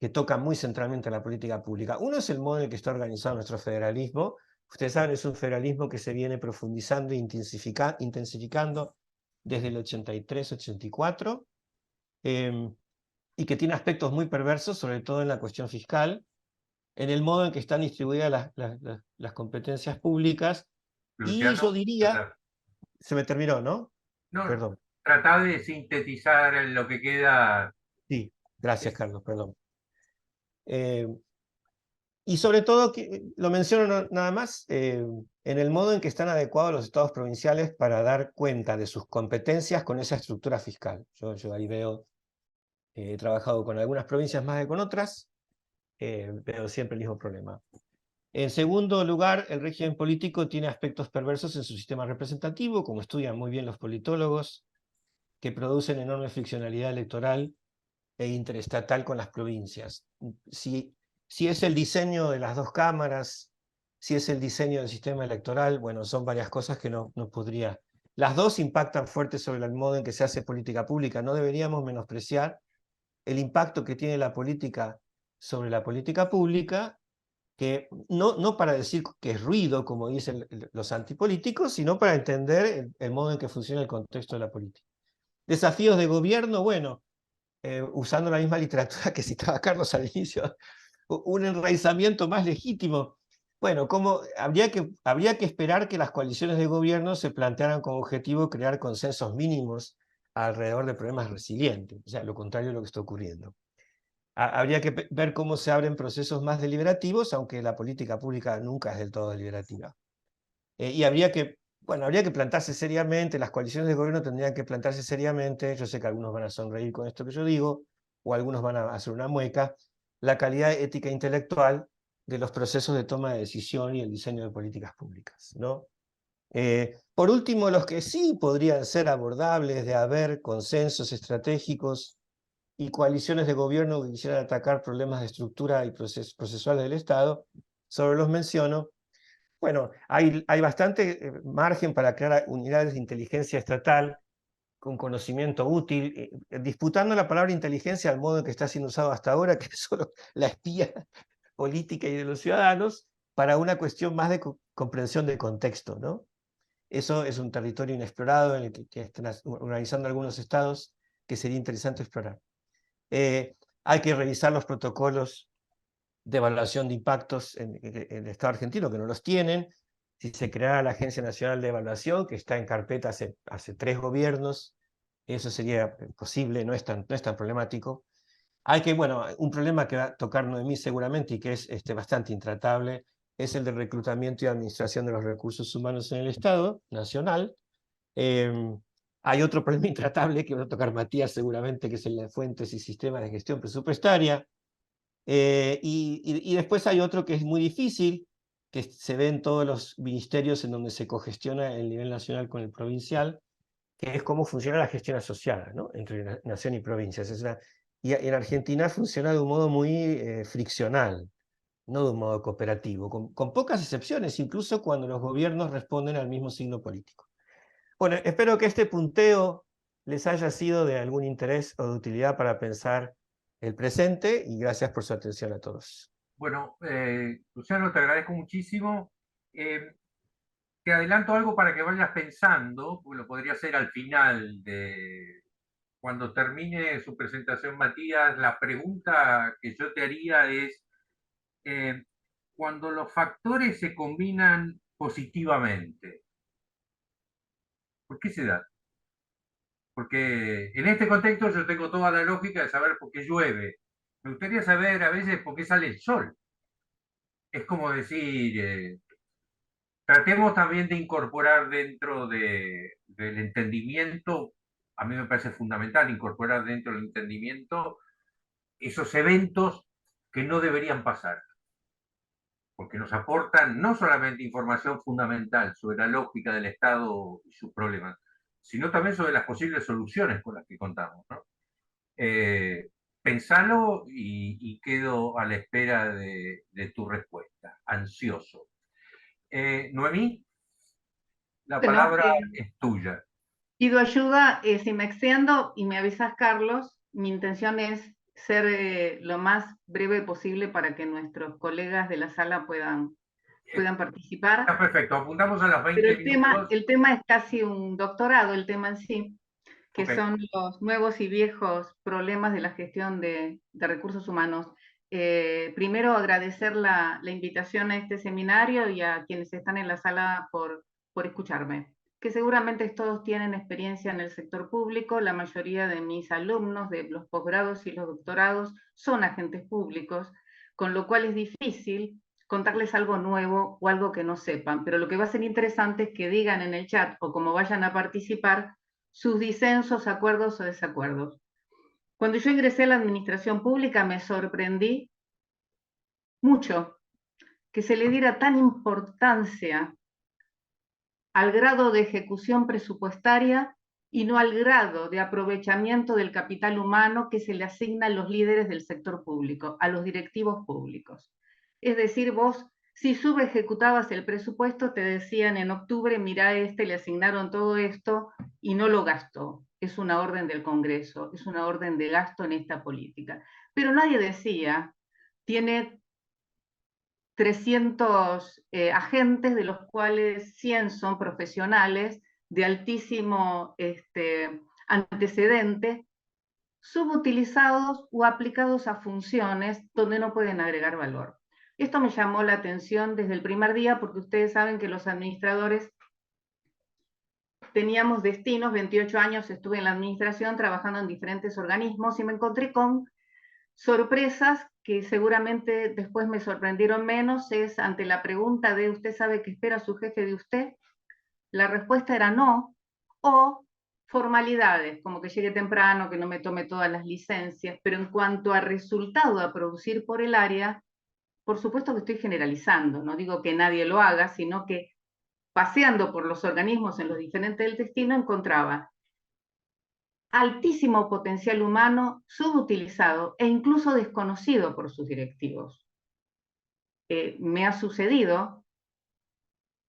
que tocan muy centralmente a la política pública. Uno es el modo en el que está organizado nuestro federalismo. Ustedes saben, es un federalismo que se viene profundizando e intensificando desde el 83-84, y que tiene aspectos muy perversos, sobre todo en la cuestión fiscal, en el modo en que están distribuidas las competencias públicas, y yo Luciano, diría, se me terminó, ¿no? no, Perdón. trata de sintetizar lo que queda. Sí, gracias, Carlos, perdón. Eh, y sobre todo, lo menciono nada más, en el modo en que están adecuados los estados provinciales para dar cuenta de sus competencias con esa estructura fiscal. Yo ahí veo, he trabajado con algunas provincias más que con otras, veo siempre el mismo problema. En segundo lugar, el régimen político tiene aspectos perversos en su sistema representativo, como estudian muy bien los politólogos, que producen enorme friccionalidad electoral e interestatal con las provincias. Si es el diseño de las dos cámaras, si es el diseño del sistema electoral, bueno, son varias cosas que no podría. Las dos impactan fuerte sobre el modo en que se hace política pública. No deberíamos menospreciar el impacto que tiene la política sobre la política pública, que no para decir que es ruido, como dicen los antipolíticos, sino para entender el modo en que funciona el contexto de la política. Desafíos de gobierno, bueno, usando la misma literatura que citaba Carlos al inicio, un enraizamiento más legítimo Bueno, habría que esperar que las coaliciones de gobierno se plantearan como objetivo crear consensos mínimos alrededor de problemas resilientes, o sea, lo contrario de lo que está ocurriendo. Habría que ver cómo se abren procesos más deliberativos, aunque la política pública nunca es del todo deliberativa. Y habría que plantarse seriamente, las coaliciones de gobierno tendrían que plantarse seriamente, yo sé que algunos van a sonreír con esto que yo digo, o algunos van a hacer una mueca, la calidad ética e intelectual de los procesos de toma de decisión y el diseño de políticas públicas, ¿no? Por último, los que sí podrían ser abordables de haber consensos estratégicos y coaliciones de gobierno que quisieran atacar problemas de estructura y procesuales del Estado, sobre los menciono. Bueno, hay bastante margen para crear unidades de inteligencia estatal con conocimiento útil, disputando la palabra inteligencia al modo en que está siendo usado hasta ahora, que es solo la espía política y de los ciudadanos, para una cuestión más de comprensión del contexto, ¿no? Eso es un territorio inexplorado en el que están organizando algunos estados que sería interesante explorar. Hay que revisar los protocolos de evaluación de impactos en el Estado argentino, que no los tienen. Si se creara la Agencia Nacional de Evaluación, que está en carpeta hace 3 gobiernos, eso sería posible, no es tan problemático. Bueno, un problema que va a tocar Noemí seguramente y que es bastante intratable, es el del reclutamiento y administración de los recursos humanos en el Estado Nacional. Eh, Hay otro problema intratable que va a tocar Matías seguramente, que es el de fuentes y sistemas de gestión presupuestaria. Y después hay otro que es muy difícil, que se ve en todos los ministerios en donde se cogestiona el nivel nacional con el provincial, que es cómo funciona la gestión asociada, ¿no? Entre nación y provincias. Y en Argentina funciona de un modo muy friccional, no de un modo cooperativo, con pocas excepciones, incluso cuando los gobiernos responden al mismo signo político. Bueno, espero que este punteo les haya sido de algún interés o de utilidad para pensar el presente y gracias por su atención a todos. Bueno, Luciano, te agradezco muchísimo. Te adelanto algo para que vayas pensando, porque lo podría hacer al final de cuando termine su presentación, Matías. La pregunta que yo te haría es, eh, cuando los factores se combinan positivamente, ¿por qué se da? Porque en este contexto yo tengo toda la lógica de saber por qué llueve. Me gustaría saber a veces por qué sale el sol. Es como decir, tratemos también de incorporar dentro del entendimiento, a mí me parece fundamental incorporar dentro del entendimiento esos eventos que no deberían pasar, porque nos aportan no solamente información fundamental sobre la lógica del Estado y sus problemas, sino también sobre las posibles soluciones con las que contamos, ¿no? Pensalo y quedo a la espera de tu respuesta, ansioso. Noemí, la Bueno, palabra es tuya. pido ayuda, si me extiendo y me avisas, Carlos, mi intención es ser lo más breve posible para que nuestros colegas de la sala puedan participar. Está perfecto, apuntamos a los Pero 20 minutos. el tema es casi un doctorado, el tema en sí, que Ok, son los nuevos y viejos problemas de la gestión de recursos humanos. Primero, agradecer la invitación a este seminario y a quienes están en la sala por escucharme, que seguramente todos tienen experiencia en el sector público. La mayoría de mis alumnos de los posgrados y los doctorados son agentes públicos, con lo cual es difícil contarles algo nuevo o algo que no sepan, pero lo que va a ser interesante es que digan en el chat o como vayan a participar sus disensos, acuerdos o desacuerdos. Cuando yo ingresé a la administración pública me sorprendí mucho que se le diera tan importancia al grado de ejecución presupuestaria y no al grado de aprovechamiento del capital humano que se le asigna a los líderes del sector público, a los directivos públicos. Es decir, vos, si subejecutabas el presupuesto, te decían en octubre, mira, le asignaron todo esto y no lo gastó. Es una orden del Congreso, es una orden de gasto en esta política. Pero nadie decía, tiene 300 agentes, de los cuales 100 son profesionales de altísimo antecedente, subutilizados o aplicados a funciones donde no pueden agregar valor. Esto me llamó la atención desde el primer día porque ustedes saben que los administradores teníamos destinos, 28 años estuve en la administración trabajando en diferentes organismos y me encontré con sorpresas que seguramente después me sorprendieron menos. Es ante la pregunta de ¿usted sabe qué espera su jefe de usted? La respuesta era no, o formalidades, como que llegue temprano, que no me tome todas las licencias, pero en cuanto a resultado a producir por el área, por supuesto que estoy generalizando, no digo que nadie lo haga, sino que paseando por los organismos en los diferentes del destino encontraba altísimo potencial humano, subutilizado e incluso desconocido por sus directivos. Me ha sucedido,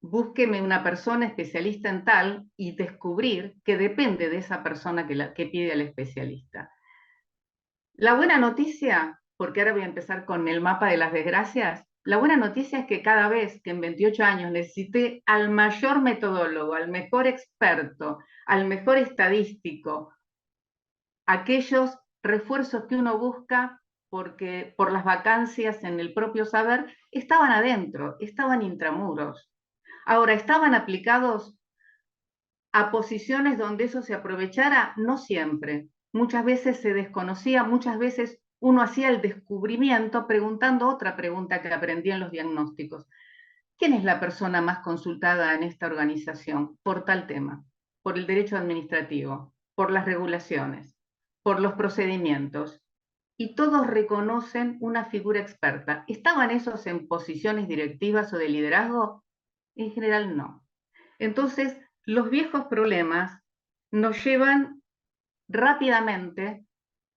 búsqueme una persona especialista en tal y descubrir que depende de esa persona que pide al especialista. La buena noticia, porque ahora voy a empezar con el mapa de las desgracias, la buena noticia es que cada vez que en 28 años necesité al mayor metodólogo, al mejor experto, al mejor estadístico, aquellos refuerzos que uno busca porque por las vacancias en el propio saber, estaban adentro, estaban intramuros. Ahora, ¿estaban aplicados a posiciones donde eso se aprovechara? No siempre. Muchas veces se desconocía, muchas veces uno hacía el descubrimiento preguntando otra pregunta que aprendí en los diagnósticos. ¿Quién es la persona más consultada en esta organización por tal tema? Por el derecho administrativo, por las regulaciones, por los procedimientos. Y todos reconocen una figura experta. ¿Estaban esos en posiciones directivas o de liderazgo? En general no. Entonces, los viejos problemas nos llevan rápidamente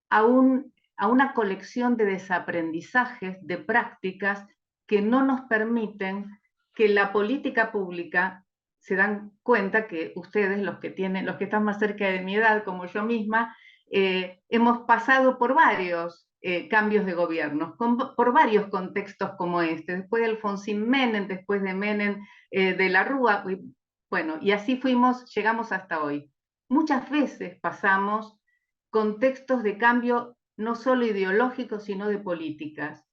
a una colección de desaprendizajes, de prácticas que no nos permiten que la política pública se dan cuenta que ustedes, los que están más cerca de mi edad, como yo misma, hemos pasado por varios cambios de gobierno, por varios contextos como este, después de Alfonsín Menem, después de Menem, de la Rúa, bueno, y así llegamos hasta hoy. Muchas veces pasamos contextos de cambio no solo ideológicos, sino de políticas.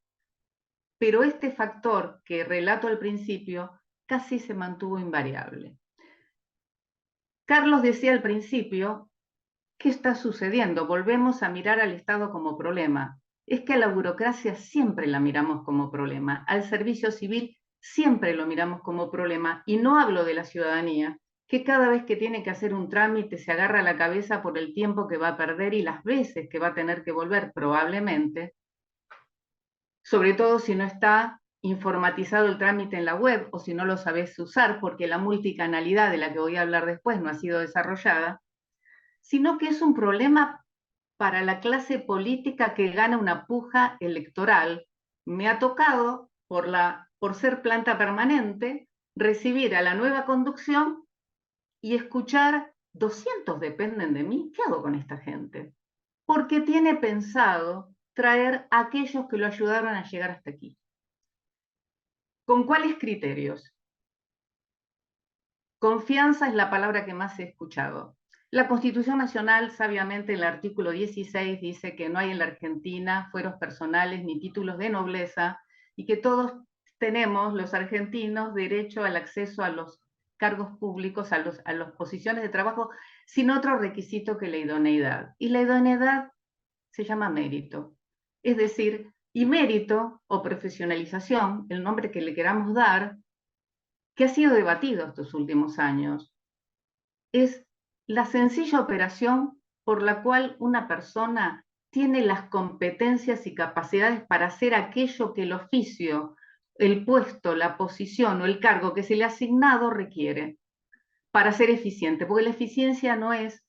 Pero este factor que relato al principio casi se mantuvo invariable. Carlos decía al principio, ¿qué está sucediendo? Volvemos a mirar al Estado como problema. Es que a la burocracia siempre la miramos como problema, al servicio civil siempre lo miramos como problema, y no hablo de la ciudadanía, que cada vez que tiene que hacer un trámite se agarra la cabeza por el tiempo que va a perder y las veces que va a tener que volver probablemente, sobre todo si no está informatizado el trámite en la web o si no lo sabes usar porque la multicanalidad de la que voy a hablar después no ha sido desarrollada, sino que es un problema para la clase política que gana una puja electoral. Me ha tocado, por ser planta permanente, recibir a la nueva conducción y escuchar, 200 dependen de mí, ¿qué hago con esta gente? Porque tiene pensado traer a aquellos que lo ayudaron a llegar hasta aquí. ¿Con cuáles criterios? Confianza es la palabra que más he escuchado. La Constitución Nacional, sabiamente, en el artículo 16 dice que no hay en la Argentina fueros personales ni títulos de nobleza y que todos tenemos, los argentinos, derecho al acceso a los cargos públicos, a las posiciones de trabajo, sin otro requisito que la idoneidad. Y la idoneidad se llama mérito. Es decir, y mérito o profesionalización, el nombre que le queramos dar, que ha sido debatido estos últimos años, es la sencilla operación por la cual una persona tiene las competencias y capacidades para hacer aquello que el oficio, el puesto, la posición o el cargo que se le ha asignado requiere para ser eficiente, porque la eficiencia no es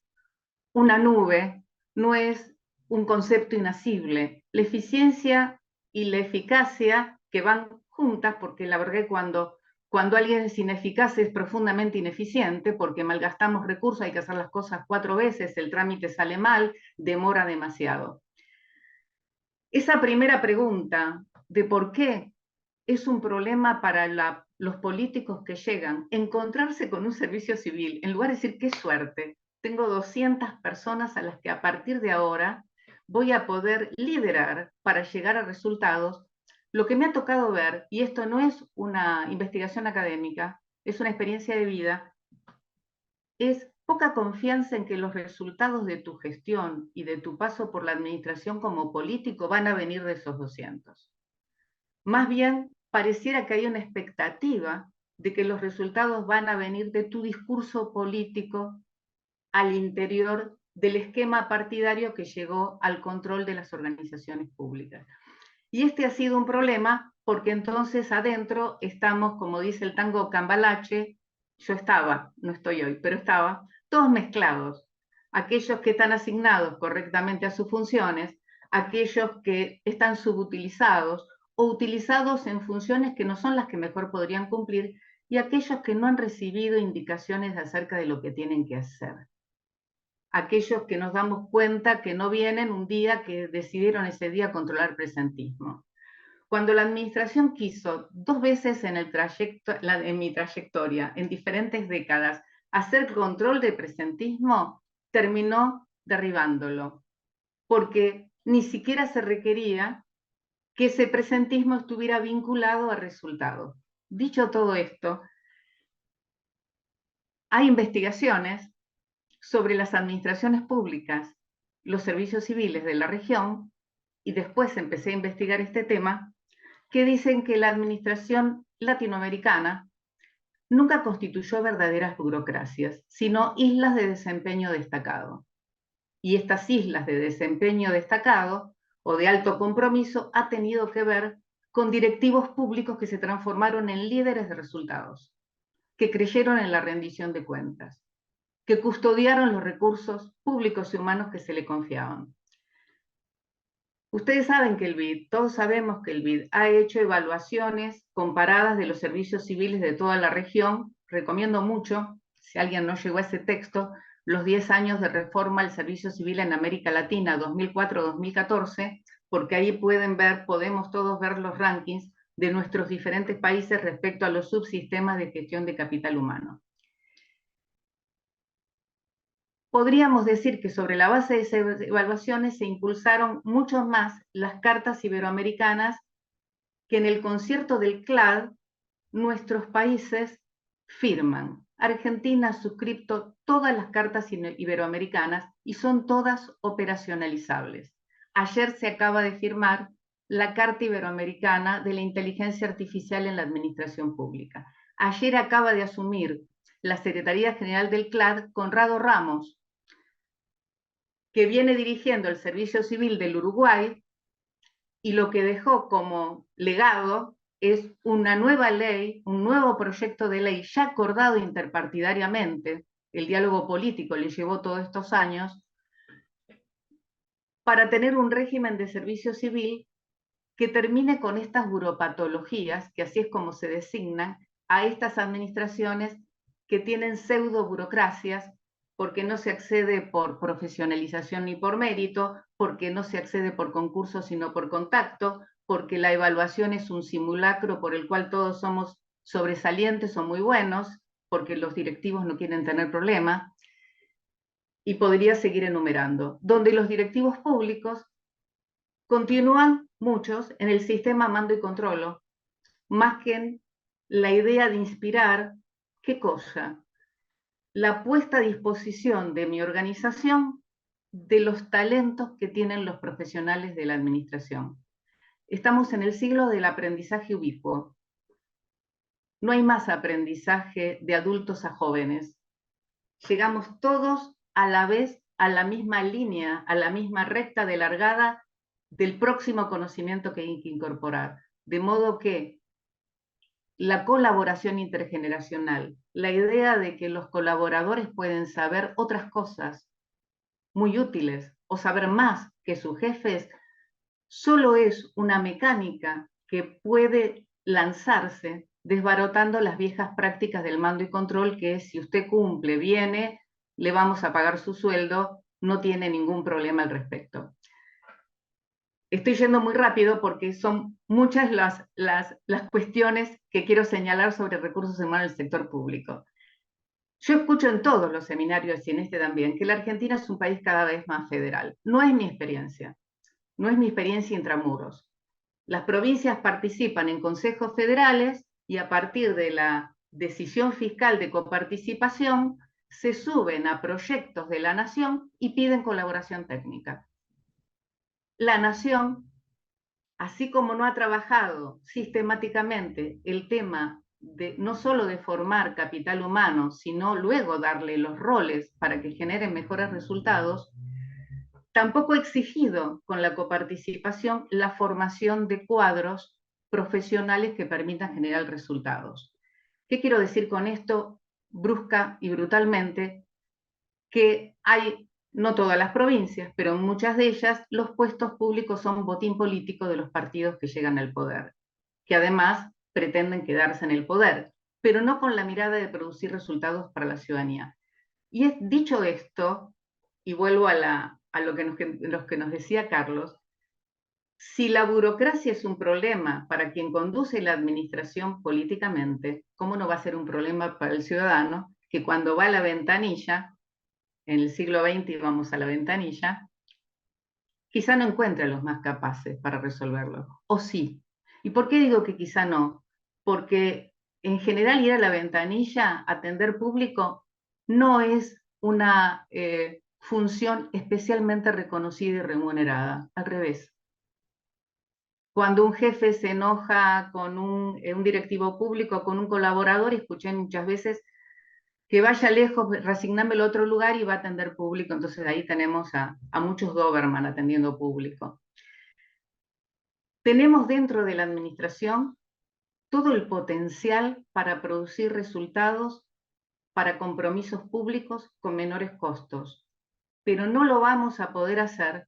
una nube, no es un concepto inasible. La eficiencia y la eficacia que van juntas, porque la verdad que cuando alguien es ineficaz es profundamente ineficiente, porque malgastamos recursos, hay que hacer las cosas 4 veces, el trámite sale mal, demora demasiado. Esa primera pregunta de por qué es un problema para los políticos que llegan, encontrarse con un servicio civil, en lugar de decir qué suerte, tengo 200 personas a las que a partir de ahora voy a poder liderar para llegar a resultados, Lo que me ha tocado ver, y esto no es una investigación académica, es una experiencia de vida, es poca confianza en que los resultados de tu gestión y de tu paso por la administración como político van a venir de esos 200. Más bien, pareciera que hay una expectativa de que los resultados van a venir de tu discurso político al interior del esquema partidario que llegó al control de las organizaciones públicas. Y este ha sido un problema porque entonces adentro estamos, como dice el tango Cambalache, yo estaba, no estoy hoy, pero estaba, todos mezclados. Aquellos que están asignados correctamente a sus funciones, aquellos que están subutilizados o utilizados en funciones que no son las que mejor podrían cumplir, y aquellos que no han recibido indicaciones acerca de lo que tienen que hacer. Aquellos que nos damos cuenta que no vienen un día que decidieron ese día controlar presentismo. Cuando la administración quiso 2 veces en mi trayectoria, en diferentes décadas, hacer control de presentismo, terminó derribándolo, porque ni siquiera se requería que ese presentismo estuviera vinculado a resultados. Dicho todo esto, hay investigaciones sobre las administraciones públicas, los servicios civiles de la región, y después empecé a investigar este tema, que dicen que la administración latinoamericana nunca constituyó verdaderas burocracias, sino islas de desempeño destacado. Y estas islas de desempeño destacado o de alto compromiso ha tenido que ver con directivos públicos que se transformaron en líderes de resultados, que creyeron en la rendición de cuentas, que custodiaron los recursos públicos y humanos que se le confiaban. Ustedes saben que el BID, todos sabemos que el BID ha hecho evaluaciones comparadas de los servicios civiles de toda la región. Recomiendo mucho, si alguien no llegó a ese texto, los 10 años de reforma al servicio civil en América Latina, 2004-2014, porque ahí podemos todos ver los rankings de nuestros diferentes países respecto a los subsistemas de gestión de capital humano. Podríamos decir que sobre la base de esas evaluaciones se impulsaron mucho más las cartas iberoamericanas que en el concierto del CLAD nuestros países firman. Argentina ha suscrito todas las cartas iberoamericanas y son todas operacionalizables. Ayer se acaba de firmar la Carta Iberoamericana de la Inteligencia Artificial en la Administración Pública. Ayer acaba de asumir la Secretaría General del CLAD Conrado Ramos, que viene dirigiendo el Servicio Civil del Uruguay, y lo que dejó como legado es una nueva ley, un nuevo proyecto de ley ya acordado interpartidariamente, el diálogo político le llevó todos estos años, para tener un régimen de servicio civil que termine con estas buropatologías, que así es como se designan a estas administraciones que tienen pseudo burocracias, porque no se accede por profesionalización ni por mérito, porque no se accede por concurso sino por contacto, porque la evaluación es un simulacro por el cual todos somos sobresalientes o muy buenos, porque los directivos no quieren tener problemas, y podría seguir enumerando, donde los directivos públicos continúan muchos en el sistema mando y controlo, más que en la idea de inspirar, ¿qué cosa? La puesta a disposición de mi organización de los talentos que tienen los profesionales de la administración. Estamos en el siglo del aprendizaje ubicuo. No hay más aprendizaje de adultos a jóvenes. Llegamos todos a la vez a la misma línea, a la misma recta de largada del próximo conocimiento que hay que incorporar. De modo que la colaboración intergeneracional, la idea de que los colaboradores pueden saber otras cosas muy útiles o saber más que sus jefes, solo es una mecánica que puede lanzarse desbarotando las viejas prácticas del mando y control, que es: si usted cumple, viene, le vamos a pagar su sueldo, no tiene ningún problema al respecto. Estoy yendo muy rápido porque son muchas las cuestiones que quiero señalar sobre recursos humanos en el sector público. Yo escucho en todos los seminarios y en este también que la Argentina es un país cada vez más federal. No es mi experiencia, no es mi experiencia intramuros. Las provincias participan en consejos federales y a partir de la decisión fiscal de coparticipación se suben a proyectos de la nación y piden colaboración técnica. La nación, así como no ha trabajado sistemáticamente el tema de no solo de formar capital humano, sino luego darle los roles para que generen mejores resultados, tampoco ha exigido con la coparticipación la formación de cuadros profesionales que permitan generar resultados. ¿Qué quiero decir con esto? Brusca y brutalmente, que hay, no todas las provincias, pero en muchas de ellas, los puestos públicos son botín político de los partidos que llegan al poder, que además pretenden quedarse en el poder, pero no con la mirada de producir resultados para la ciudadanía. Y dicho esto, y vuelvo a lo que nos decía Carlos, si la burocracia es un problema para quien conduce la administración políticamente, ¿cómo no va a ser un problema para el ciudadano que cuando va a la ventanilla, en el siglo XX vamos a la ventanilla, quizá no encuentre a los más capaces para resolverlo? ¿O sí? ¿Y por qué digo que quizá no? Porque en general ir a la ventanilla, atender público, no es una función especialmente reconocida y remunerada. Al revés. Cuando un jefe se enoja con un directivo público, con un colaborador, escuché muchas veces que vaya lejos, resignámelo a otro lugar y va a atender público. Entonces ahí tenemos a muchos Doberman atendiendo público. Tenemos dentro de la administración todo el potencial para producir resultados para compromisos públicos con menores costos, pero no lo vamos a poder hacer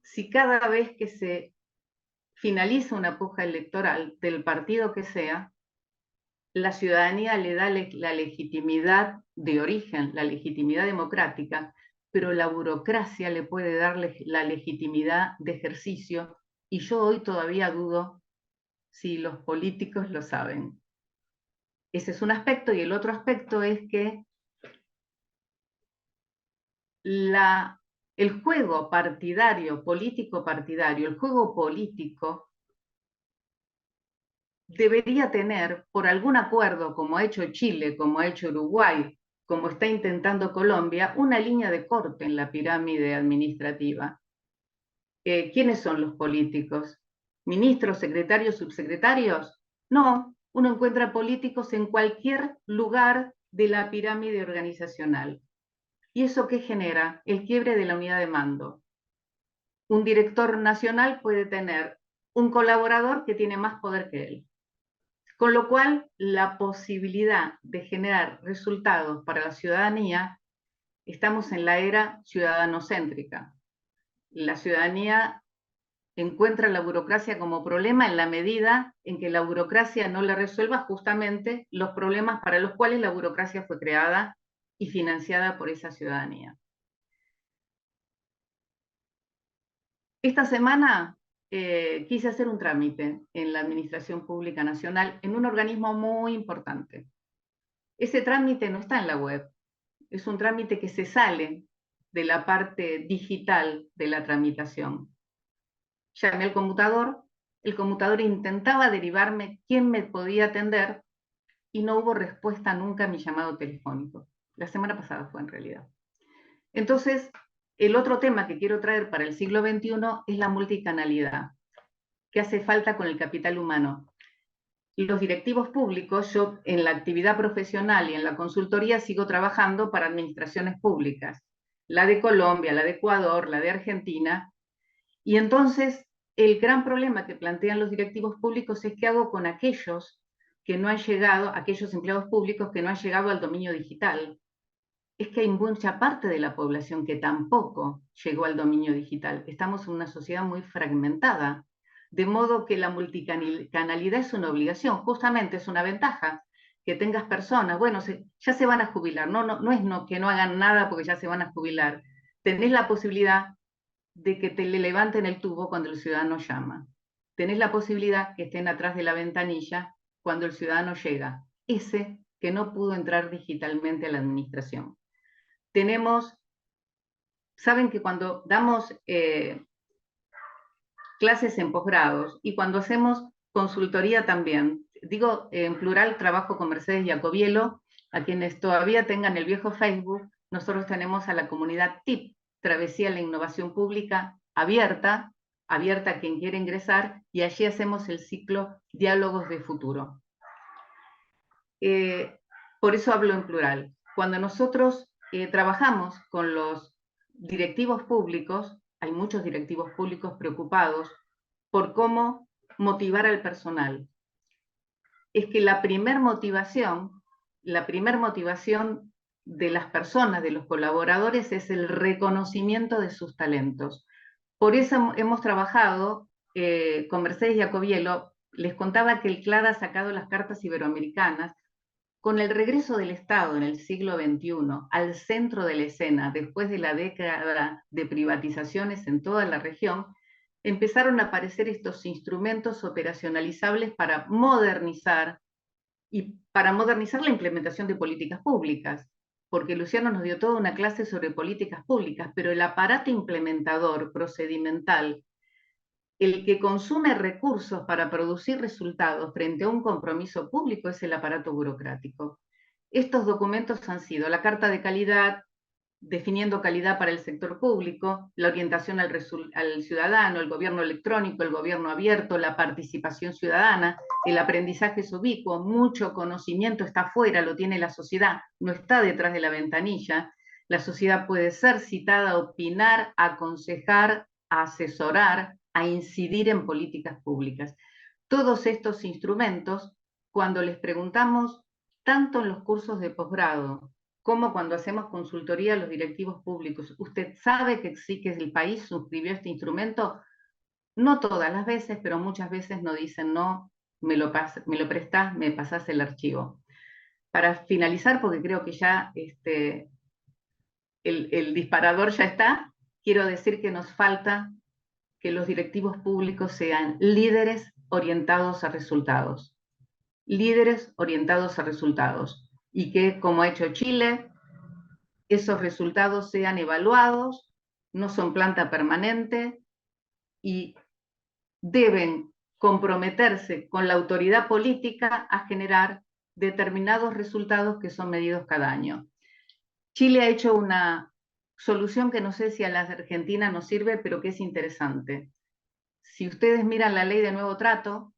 si cada vez que se finaliza una puja electoral del partido que sea, la ciudadanía le da la legitimidad de origen, la legitimidad democrática, pero la burocracia le puede dar la legitimidad de ejercicio, y yo hoy todavía dudo si los políticos lo saben. Ese es un aspecto, y el otro aspecto es que el juego partidario, político partidario, el juego político, debería tener, por algún acuerdo, como ha hecho Chile, como ha hecho Uruguay, como está intentando Colombia, una línea de corte en la pirámide administrativa. ¿Quiénes son los políticos? ¿Ministros, secretarios, subsecretarios? No, uno encuentra políticos en cualquier lugar de la pirámide organizacional. ¿Y eso qué genera? El quiebre de la unidad de mando. Un director nacional puede tener un colaborador que tiene más poder que él. Con lo cual, la posibilidad de generar resultados para la ciudadanía, estamos en la era ciudadanocéntrica. La ciudadanía encuentra la burocracia como problema en la medida en que la burocracia no le resuelva justamente los problemas para los cuales la burocracia fue creada y financiada por esa ciudadanía. Esta semana quise hacer un trámite en la Administración Pública Nacional en un organismo muy importante. Ese trámite no está en la web, es un trámite que se sale de la parte digital de la tramitación. Llamé al conmutador, el conmutador intentaba derivarme quién me podía atender y no hubo respuesta nunca a mi llamado telefónico. La semana pasada fue en realidad. Entonces, el otro tema que quiero traer para el siglo XXI es la multicanalidad, que hace falta con el capital humano. Los directivos públicos, yo en la actividad profesional y en la consultoría sigo trabajando para administraciones públicas, la de Colombia, la de Ecuador, la de Argentina, y entonces el gran problema que plantean los directivos públicos es qué hago con aquellos que no han llegado, aquellos empleados públicos que no han llegado al dominio digital. Es que hay mucha parte de la población que tampoco llegó al dominio digital. Estamos en una sociedad muy fragmentada, de modo que la multicanalidad es una obligación, justamente es una ventaja que tengas personas, bueno, ya se van a jubilar, no es que no hagan nada porque ya se van a jubilar, tenés la posibilidad de que te le levanten el tubo cuando el ciudadano llama, tenés la posibilidad que estén atrás de la ventanilla cuando el ciudadano llega, ese que no pudo entrar digitalmente a la administración. Saben que cuando damos clases en posgrados y cuando hacemos consultoría también. Digo en plural, trabajo con Mercedes Yacobielo, a quienes todavía tengan el viejo Facebook, nosotros tenemos a la comunidad TIP, Travesía a la Innovación Pública, abierta a quien quiera ingresar, y allí hacemos el ciclo Diálogos de Futuro. Por eso hablo en plural. Cuando nosotros trabajamos con los directivos públicos, hay muchos directivos públicos preocupados por cómo motivar al personal. Es que la primer motivación de las personas, de los colaboradores, es el reconocimiento de sus talentos. Por eso hemos trabajado con Mercedes Yacobielo. Les contaba que el CLAD ha sacado las cartas iberoamericanas. Con el regreso del Estado en el siglo XXI al centro de la escena, después de la década de privatizaciones en toda la región, empezaron a aparecer estos instrumentos operacionalizables para modernizar la implementación de políticas públicas, porque Luciano nos dio toda una clase sobre políticas públicas, pero el aparato implementador, procedimental, el que consume recursos para producir resultados frente a un compromiso público es el aparato burocrático. Estos documentos han sido la Carta de Calidad, definiendo calidad para el sector público, la orientación al ciudadano, el gobierno electrónico, el gobierno abierto, la participación ciudadana, el aprendizaje es ubicuo, mucho conocimiento está afuera, lo tiene la sociedad, no está detrás de la ventanilla. La sociedad puede ser citada a opinar, a aconsejar, a asesorar, a incidir en políticas públicas. Todos estos instrumentos, cuando les preguntamos, tanto en los cursos de posgrado como cuando hacemos consultoría a los directivos públicos, ¿usted sabe que sí que el país suscribió este instrumento? No todas las veces, pero muchas veces nos dicen, no, me lo prestás, me pasás el archivo. Para finalizar, porque creo que ya el disparador ya está, quiero decir que nos falta que los directivos públicos sean líderes orientados a resultados. Líderes orientados a resultados. Y que, como ha hecho Chile, esos resultados sean evaluados, no son planta permanente y deben comprometerse con la autoridad política a generar determinados resultados que son medidos cada año. Chile ha hecho una solución que no sé si a la Argentina nos sirve, pero que es interesante. Si ustedes miran la ley de nuevo trato,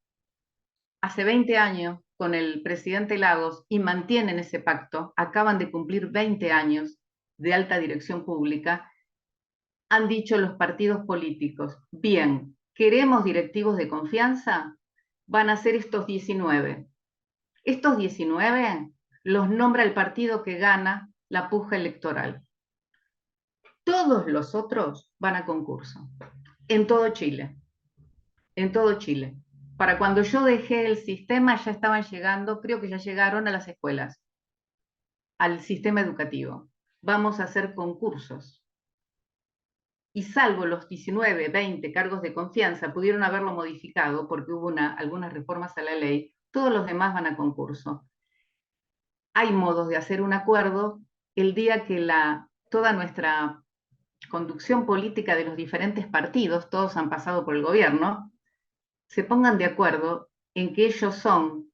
hace 20 años con el presidente Lagos y mantienen ese pacto, acaban de cumplir 20 años de alta dirección pública, han dicho los partidos políticos, bien, ¿queremos directivos de confianza? Van a ser estos 19. Estos 19 los nombra el partido que gana la puja electoral. Todos los otros van a concurso, en todo Chile. En todo Chile. Para cuando yo dejé el sistema ya estaban llegando, creo que ya llegaron a las escuelas, al sistema educativo. Vamos a hacer concursos. Y salvo los 19, 20 cargos de confianza, pudieron haberlo modificado porque hubo algunas reformas a la ley, todos los demás van a concurso. Hay modos de hacer un acuerdo el día que toda nuestra conducción política de los diferentes partidos, todos han pasado por el gobierno, se pongan de acuerdo en que ellos son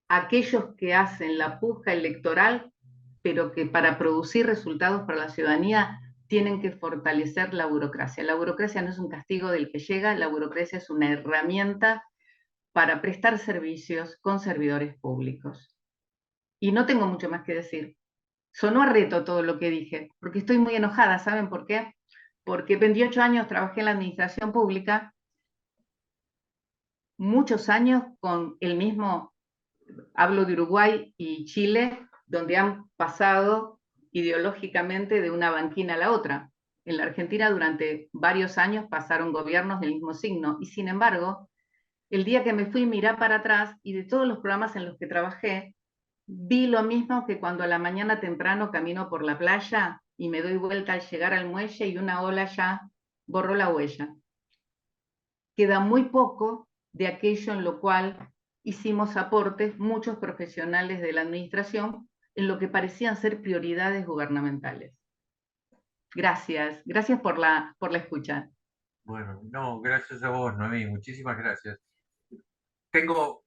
aquellos que hacen la puja electoral, pero que para producir resultados para la ciudadanía tienen que fortalecer la burocracia. La burocracia no es un castigo del que llega, la burocracia es una herramienta para prestar servicios con servidores públicos. Y no tengo mucho más que decir. Sonó a reto todo lo que dije, porque estoy muy enojada, ¿saben por qué? Porque 28 años trabajé en la administración pública, muchos años con el mismo, hablo de Uruguay y Chile, donde han pasado ideológicamente de una banquina a la otra. En la Argentina durante varios años pasaron gobiernos del mismo signo, y sin embargo, el día que me fui miré para atrás y de todos los programas en los que trabajé, vi lo mismo que cuando a la mañana temprano camino por la playa y me doy vuelta al llegar al muelle y una ola ya borró la huella. Queda muy poco de aquello en lo cual hicimos aportes muchos profesionales de la administración en lo que parecían ser prioridades gubernamentales. Gracias por la escucha. Bueno, no, gracias a vos, Noemí, muchísimas gracias. Tengo,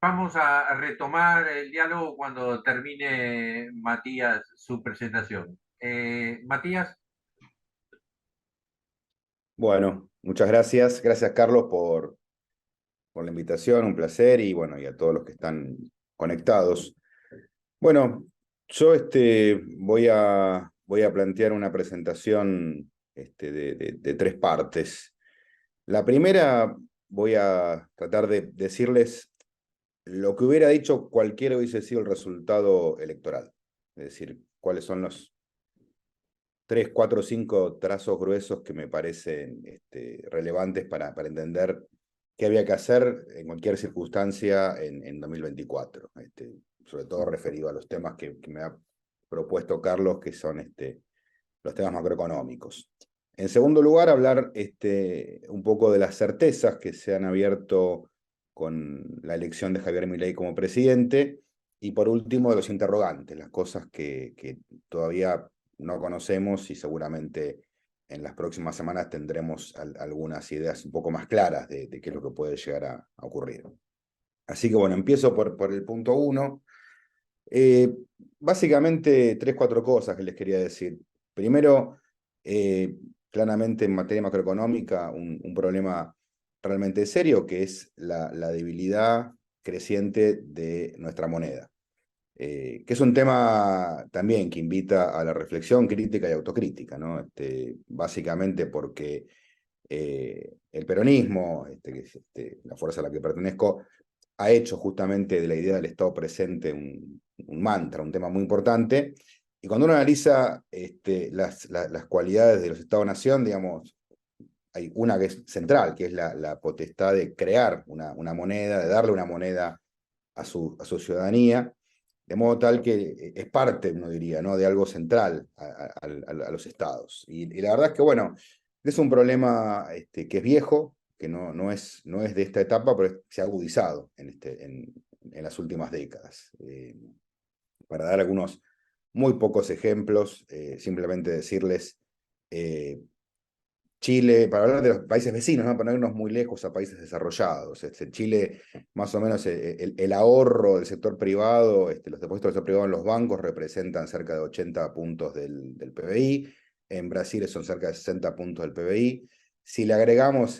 vamos a retomar el diálogo cuando termine Matías su presentación. Matías, Bueno, muchas gracias. Gracias, Carlos, por la invitación, un placer, y bueno, y a todos los que están conectados. Bueno, yo voy a plantear una presentación de tres partes. La primera, voy a tratar de decirles lo que hubiera dicho cualquiera hubiese sido el resultado electoral. Es decir, cuáles son los 3, 4, 5 trazos gruesos que me parecen relevantes para entender qué había que hacer en cualquier circunstancia en 2024, sobre todo referido a los temas que me ha propuesto Carlos, que son los temas macroeconómicos. En segundo lugar, hablar un poco de las certezas que se han abierto con la elección de Javier Milei como presidente, y por último, de los interrogantes, las cosas que todavía no conocemos y seguramente en las próximas semanas tendremos algunas ideas un poco más claras de qué es lo que puede llegar a ocurrir. Así que bueno, empiezo por el punto 1. Básicamente 3, 4 cosas que les quería decir. Primero, claramente en materia macroeconómica, un problema realmente serio, que es la debilidad creciente de nuestra moneda. Que es un tema también que invita a la reflexión crítica y autocrítica, ¿no? Básicamente porque el peronismo, que es la fuerza a la que pertenezco, ha hecho justamente de la idea del Estado presente un mantra, un tema muy importante. Y cuando uno analiza las cualidades de los Estados-nación, digamos, hay una que es central, que es la potestad de crear una moneda, de darle una moneda a su ciudadanía, de modo tal que es parte, uno diría, ¿no?, de algo central a los estados. Y la verdad es que, bueno, es un problema que es viejo, que no es de esta etapa, pero se ha agudizado en las últimas décadas. Para dar algunos muy pocos ejemplos, simplemente decirles, Chile, para hablar de los países vecinos, ¿no?, para no irnos muy lejos a países desarrollados. Chile, más o menos, el ahorro del sector privado, los depósitos del sector privado en los bancos representan cerca de 80 puntos del PBI. En Brasil son cerca de 60 puntos del PBI. Si le agregamos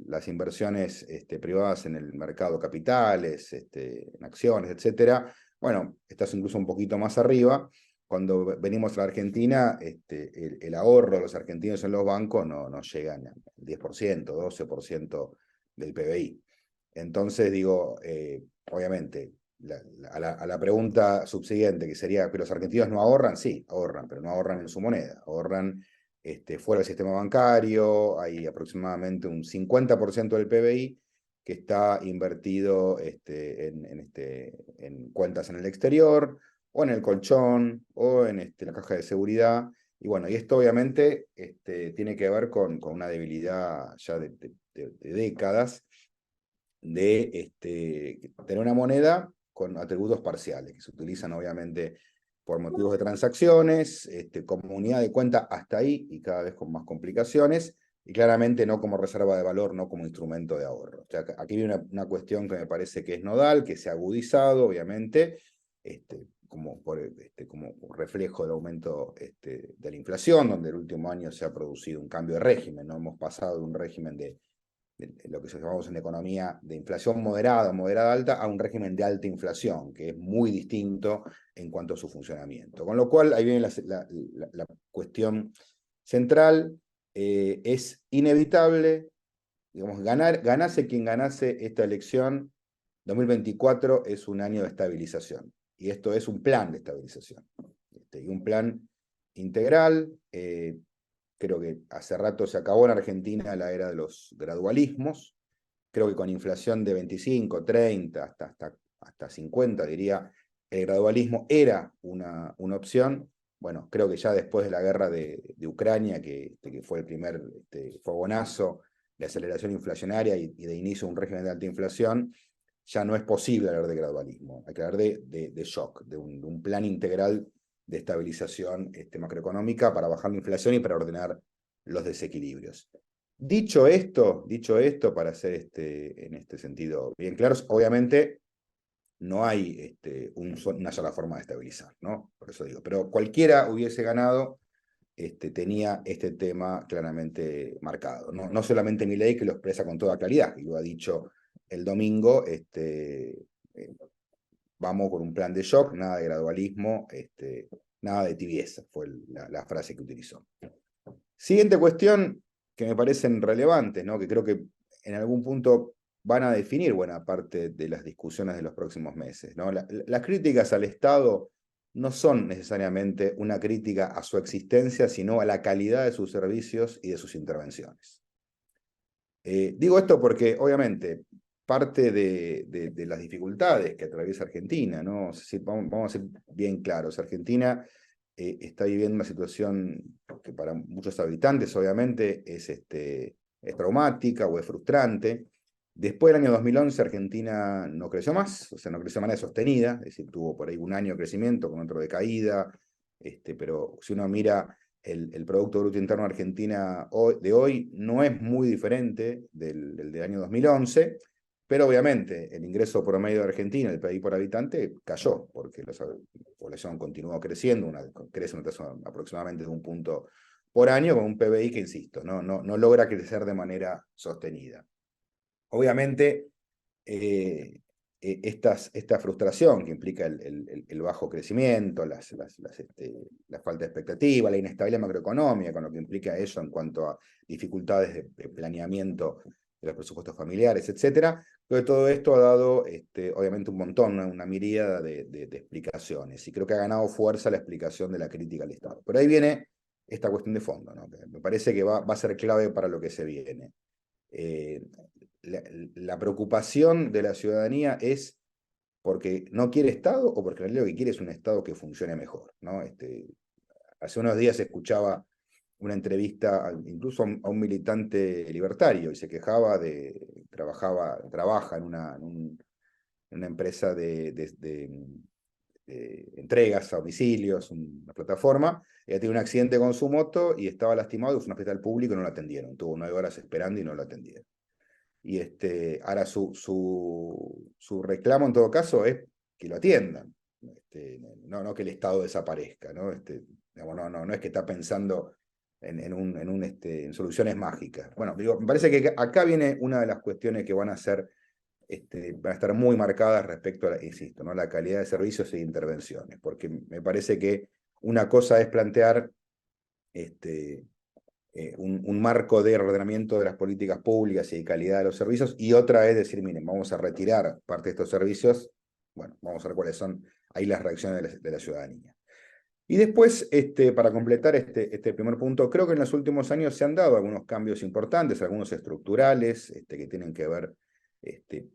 las inversiones privadas en el mercado de capitales, en acciones, etcétera, bueno, estás incluso un poquito más arriba. Cuando venimos a la Argentina, el ahorro de los argentinos en los bancos no llegan al 10%, 12% del PBI. Entonces, digo, obviamente, a la pregunta subsiguiente, que sería, ¿pero los argentinos no ahorran? Sí, ahorran, pero no ahorran en su moneda, ahorran fuera del sistema bancario. Hay aproximadamente un 50% del PBI que está invertido en cuentas en el exterior, o en el colchón, o en la caja de seguridad. Y bueno, y esto obviamente tiene que ver con una debilidad ya de décadas, de tener una moneda con atributos parciales, que se utilizan obviamente por motivos de transacciones, como unidad de cuenta hasta ahí, y cada vez con más complicaciones, y claramente no como reserva de valor, no como instrumento de ahorro. O sea, aquí hay una cuestión que me parece que es nodal, que se ha agudizado, obviamente, como reflejo del aumento de la inflación, donde el último año se ha producido un cambio de régimen, ¿no? Hemos pasado de un régimen de lo que llamamos en economía de inflación moderada alta, a un régimen de alta inflación, que es muy distinto en cuanto a su funcionamiento. Con lo cual, ahí viene la cuestión central. Es inevitable, digamos, ganase quien ganase esta elección, 2024 es un año de estabilización, y esto es un plan de estabilización, y un plan integral. Creo que hace rato se acabó en Argentina la era de los gradualismos. Creo que con inflación de 25, 30, hasta 50, diría, el gradualismo era una opción. Bueno, creo que ya después de la guerra de Ucrania, que fue el primer fogonazo de aceleración inflacionaria y de inicio de un régimen de alta inflación, ya no es posible hablar de gradualismo. Hay que hablar de shock, de un plan integral de estabilización macroeconómica para bajar la inflación y para ordenar los desequilibrios. Dicho esto, para ser en este sentido bien claros, obviamente no hay una sola forma de estabilizar, ¿no? Por eso digo, pero cualquiera hubiese ganado, tenía este tema claramente marcado. No solamente Milei, que lo expresa con toda claridad, y lo ha dicho el domingo, vamos con un plan de shock, nada de gradualismo, nada de tibieza, fue la frase que utilizó. Siguiente cuestión que me parecen relevantes, ¿no? Que creo que en algún punto van a definir buena parte de las discusiones de los próximos meses, ¿no? Las críticas al Estado no son necesariamente una crítica a su existencia, sino a la calidad de sus servicios y de sus intervenciones. Digo esto porque, obviamente, parte de las dificultades que atraviesa Argentina, ¿no? Vamos a ser bien claros, Argentina está viviendo una situación que para muchos habitantes, obviamente, es traumática o es frustrante. Después del año 2011, Argentina no creció más, o sea, no creció de manera sostenida, es decir, tuvo por ahí un año de crecimiento con otro de caída, pero si uno mira el Producto Bruto Interno de Argentina de hoy, no es muy diferente del año 2011, pero obviamente el ingreso promedio de Argentina, el PIB por habitante, cayó, porque la población continuó creciendo, crece una tasa aproximadamente de 1 punto por año, con un PBI que, insisto, no logra crecer de manera sostenida. Obviamente, esta frustración que implica el bajo crecimiento, la falta de expectativa, la inestabilidad macroeconómica, con lo que implica eso en cuanto a dificultades de planeamiento de los presupuestos familiares, etc. Pero todo esto ha dado, obviamente, un montón, una miríada de explicaciones, y creo que ha ganado fuerza la explicación de la crítica al Estado. Pero ahí viene esta cuestión de fondo, ¿no? Que me parece que va a ser clave para lo que se viene. La preocupación de la ciudadanía es porque no quiere Estado o porque en realidad lo que quiere es un Estado que funcione mejor, ¿no? Hace unos días escuchaba una entrevista incluso a un militante libertario y se quejaba trabaja en una empresa de entregas a domicilios, una plataforma. Ella tiene un accidente con su moto y estaba lastimado, y fue a un hospital público y no lo atendieron. Tuvo 9 horas esperando y no lo atendieron. Y ahora su reclamo en todo caso es que lo atiendan, no que el Estado desaparezca, ¿no? Digamos, no es que está pensando en soluciones mágicas. Bueno, digo, me parece que acá viene una de las cuestiones que van a ser, van a estar muy marcadas respecto a, insisto, ¿no? La calidad de servicios e intervenciones, porque me parece que una cosa es plantear un marco de ordenamiento de las políticas públicas y de calidad de los servicios, y otra es decir, miren, vamos a retirar parte de estos servicios, bueno, vamos a ver cuáles son ahí las reacciones de la ciudadanía. Y después, para completar este primer punto, creo que en los últimos años se han dado algunos cambios importantes, algunos estructurales, que tienen que ver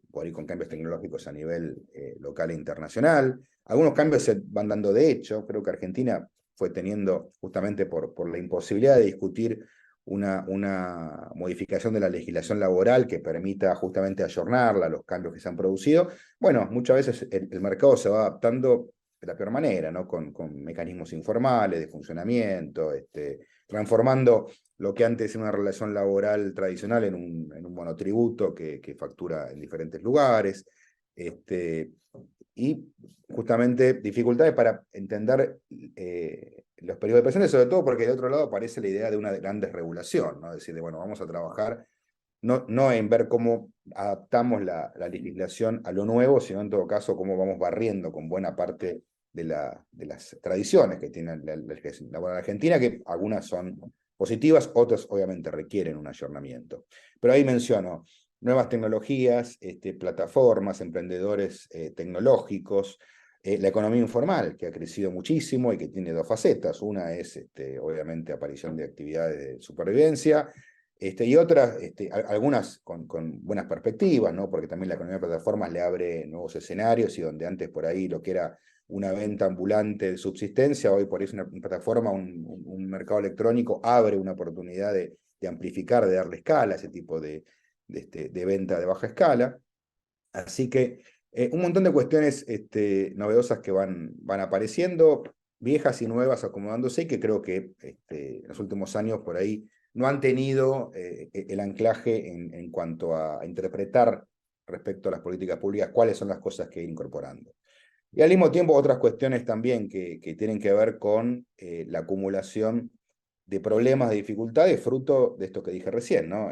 por ahí con cambios tecnológicos a nivel local e internacional. Algunos cambios se van dando de hecho. Creo que Argentina fue teniendo, justamente por la imposibilidad de discutir una modificación de la legislación laboral que permita justamente ayornarla a los cambios que se han producido. Bueno, muchas veces el mercado se va adaptando de la peor manera, ¿no? Con mecanismos informales de funcionamiento, transformando lo que antes era una relación laboral tradicional en un monotributo que factura en diferentes lugares, y justamente dificultades para entender los periodos de pensiones, sobre todo porque de otro lado aparece la idea de una gran desregulación, ¿no? Es decir, bueno, vamos a trabajar no en ver cómo adaptamos la legislación a lo nuevo, sino en todo caso cómo vamos barriendo con buena parte de las tradiciones que tiene la legislación laboral argentina, que algunas son positivas, otras obviamente requieren un ayornamiento. Pero ahí menciono nuevas tecnologías, plataformas, emprendedores tecnológicos, la economía informal, que ha crecido muchísimo y que tiene 2 facetas. Una es, obviamente, aparición de actividades de supervivencia, y otras, algunas con buenas perspectivas, ¿no? Porque también la economía de plataformas le abre nuevos escenarios, y donde antes por ahí lo que era una venta ambulante de subsistencia, hoy por ahí es una plataforma, un mercado electrónico, abre una oportunidad de amplificar, de darle escala a ese tipo de venta de baja escala. Así que un montón de cuestiones novedosas que van apareciendo, viejas y nuevas acomodándose, y que creo que en los últimos años por ahí no han tenido el anclaje en cuanto a interpretar respecto a las políticas públicas cuáles son las cosas que ir incorporando. Y al mismo tiempo otras cuestiones también que tienen que ver con la acumulación de problemas, de dificultades, fruto de esto que dije recién, ¿no?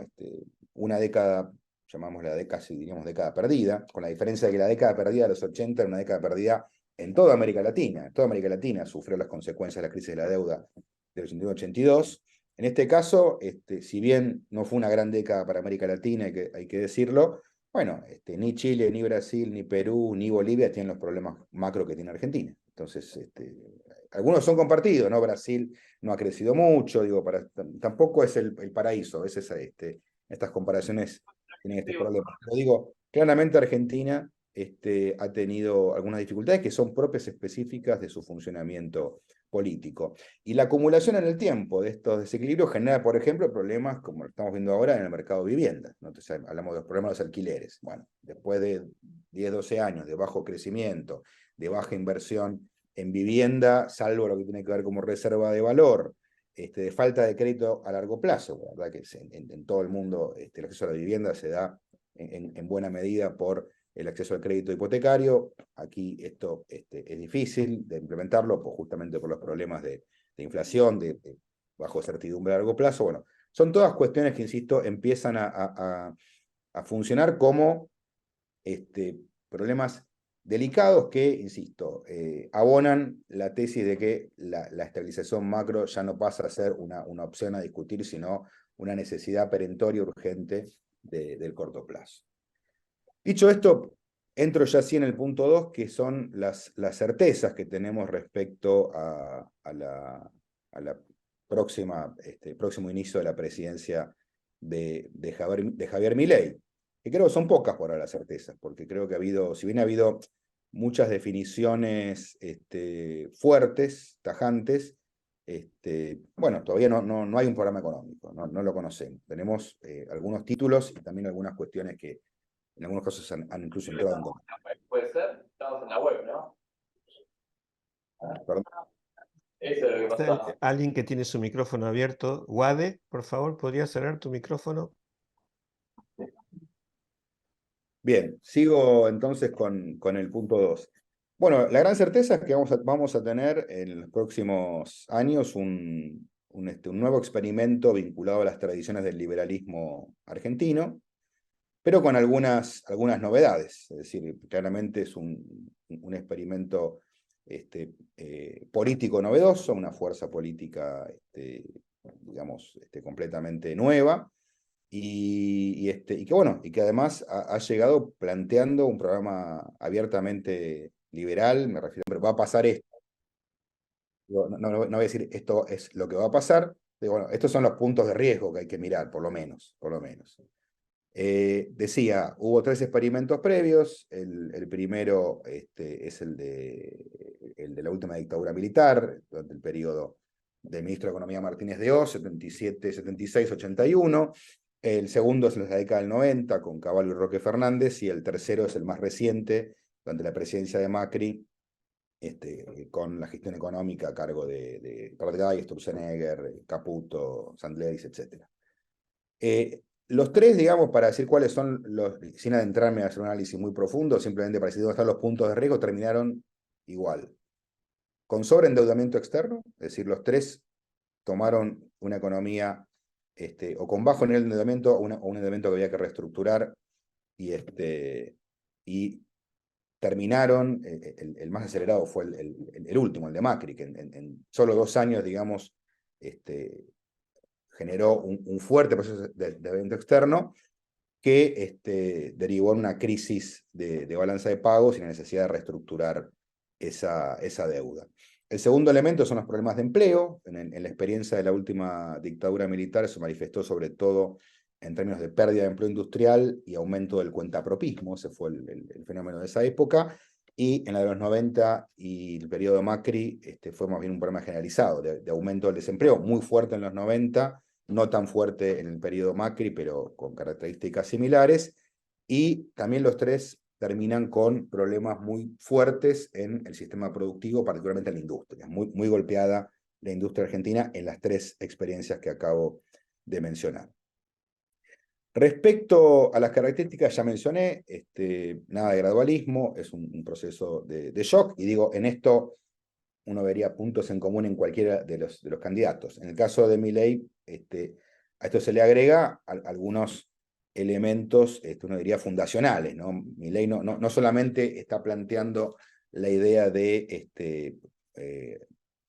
Una década, llamamos la década, si diríamos década perdida, con la diferencia de que la década perdida de los 80 era una década perdida en toda América Latina. Toda América Latina sufrió las consecuencias de la crisis de la deuda del 81-82. En este caso, si bien no fue una gran década para América Latina, hay que decirlo, bueno, ni Chile, ni Brasil, ni Perú, ni Bolivia tienen los problemas macro que tiene Argentina. Entonces, algunos son compartidos, ¿no? Brasil no ha crecido mucho, digo, tampoco es el paraíso, a veces estas comparaciones tienen estos problemas. Pero digo, claramente Argentina ha tenido algunas dificultades que son propias específicas de su funcionamiento político. Y la acumulación en el tiempo de estos desequilibrios genera, por ejemplo, problemas como lo estamos viendo ahora en el mercado de vivienda, ¿no? Entonces, hablamos de los problemas de los alquileres. Bueno, después de 10, 12 años de bajo crecimiento, de baja inversión en vivienda, salvo lo que tiene que ver como reserva de valor, de falta de crédito a largo plazo, ¿verdad? Que en todo el mundo el acceso a la vivienda se da en buena medida por el acceso al crédito hipotecario. Aquí esto es difícil de implementarlo, pues, justamente por los problemas de inflación, de bajo certidumbre a largo plazo. Bueno, son todas cuestiones que, insisto, empiezan a funcionar como problemas delicados que, insisto, abonan la tesis de que la estabilización macro ya no pasa a ser una opción a discutir, sino una necesidad perentoria urgente del corto plazo. Dicho esto, entro ya sí en el punto 2, que son las certezas que tenemos respecto a la próximo inicio de la presidencia de Javier Milei. Que creo que son pocas por ahora las certezas, porque creo que si bien ha habido muchas definiciones fuertes, tajantes, bueno, todavía no hay un programa económico, no lo conocemos. Tenemos algunos títulos y también algunas cuestiones que en algunos casos han incluso entrado en contra. Puede ser, estamos en la web, ¿no? Perdón. Eso es lo que pasaba. Alguien que tiene su micrófono abierto. Wade, por favor, ¿podrías cerrar tu micrófono? Bien, sigo entonces con el punto 2. Bueno, la gran certeza es que vamos a tener en los próximos años un nuevo experimento vinculado a las tradiciones del liberalismo argentino, pero con algunas novedades. Es decir, claramente es un experimento político novedoso, una fuerza política, digamos, completamente nueva, y que bueno, y que además ha llegado planteando un programa abiertamente liberal. Me refiero, pero va a pasar esto. No voy a decir esto es lo que va a pasar. Bueno, estos son los puntos de riesgo que hay que mirar, por lo menos. Decía, hubo 3 experimentos previos. El primero es el de la última dictadura militar, durante el periodo del ministro de Economía Martínez de Oz, 77, 76, 81. El segundo es la década del 90, con Cavallo y Roque Fernández, y el tercero es el más reciente, durante la presidencia de Macri, con la gestión económica a cargo de Pratgay, Sturzenegger, Caputo, Sandleris, etc. Los 3, digamos, para decir cuáles son sin adentrarme a hacer un análisis muy profundo, simplemente para decir dónde están los puntos de riesgo, terminaron igual. Con sobreendeudamiento externo, es decir, los 3 tomaron una economía o con bajo nivel de endeudamiento o un endeudamiento que había que reestructurar, y terminaron, el más acelerado fue el último, el de Macri, que en solo 2 años, digamos, generó un fuerte proceso de endeudamiento externo que derivó en una crisis de balanza de pagos y la necesidad de reestructurar esa deuda. El segundo elemento son los problemas de empleo. En la experiencia de la última dictadura militar se manifestó sobre todo en términos de pérdida de empleo industrial y aumento del cuentapropismo. Ese fue el fenómeno de esa época. Y en la de los 90 y el periodo Macri fue más bien un problema generalizado de aumento del desempleo, muy fuerte en los 90, no tan fuerte en el periodo Macri, pero con características similares. Y también los 3 terminan con problemas muy fuertes en el sistema productivo, particularmente en la industria. Muy golpeada la industria argentina en las 3 experiencias que acabo mencionar. Respecto a las características, ya mencioné, nada de gradualismo, es un proceso de shock, y digo, en esto uno vería puntos en común en cualquiera de los candidatos. En el caso de Milei, a esto se le agrega algunos elementos, uno diría, fundacionales, ¿no? Milei no solamente está planteando la idea de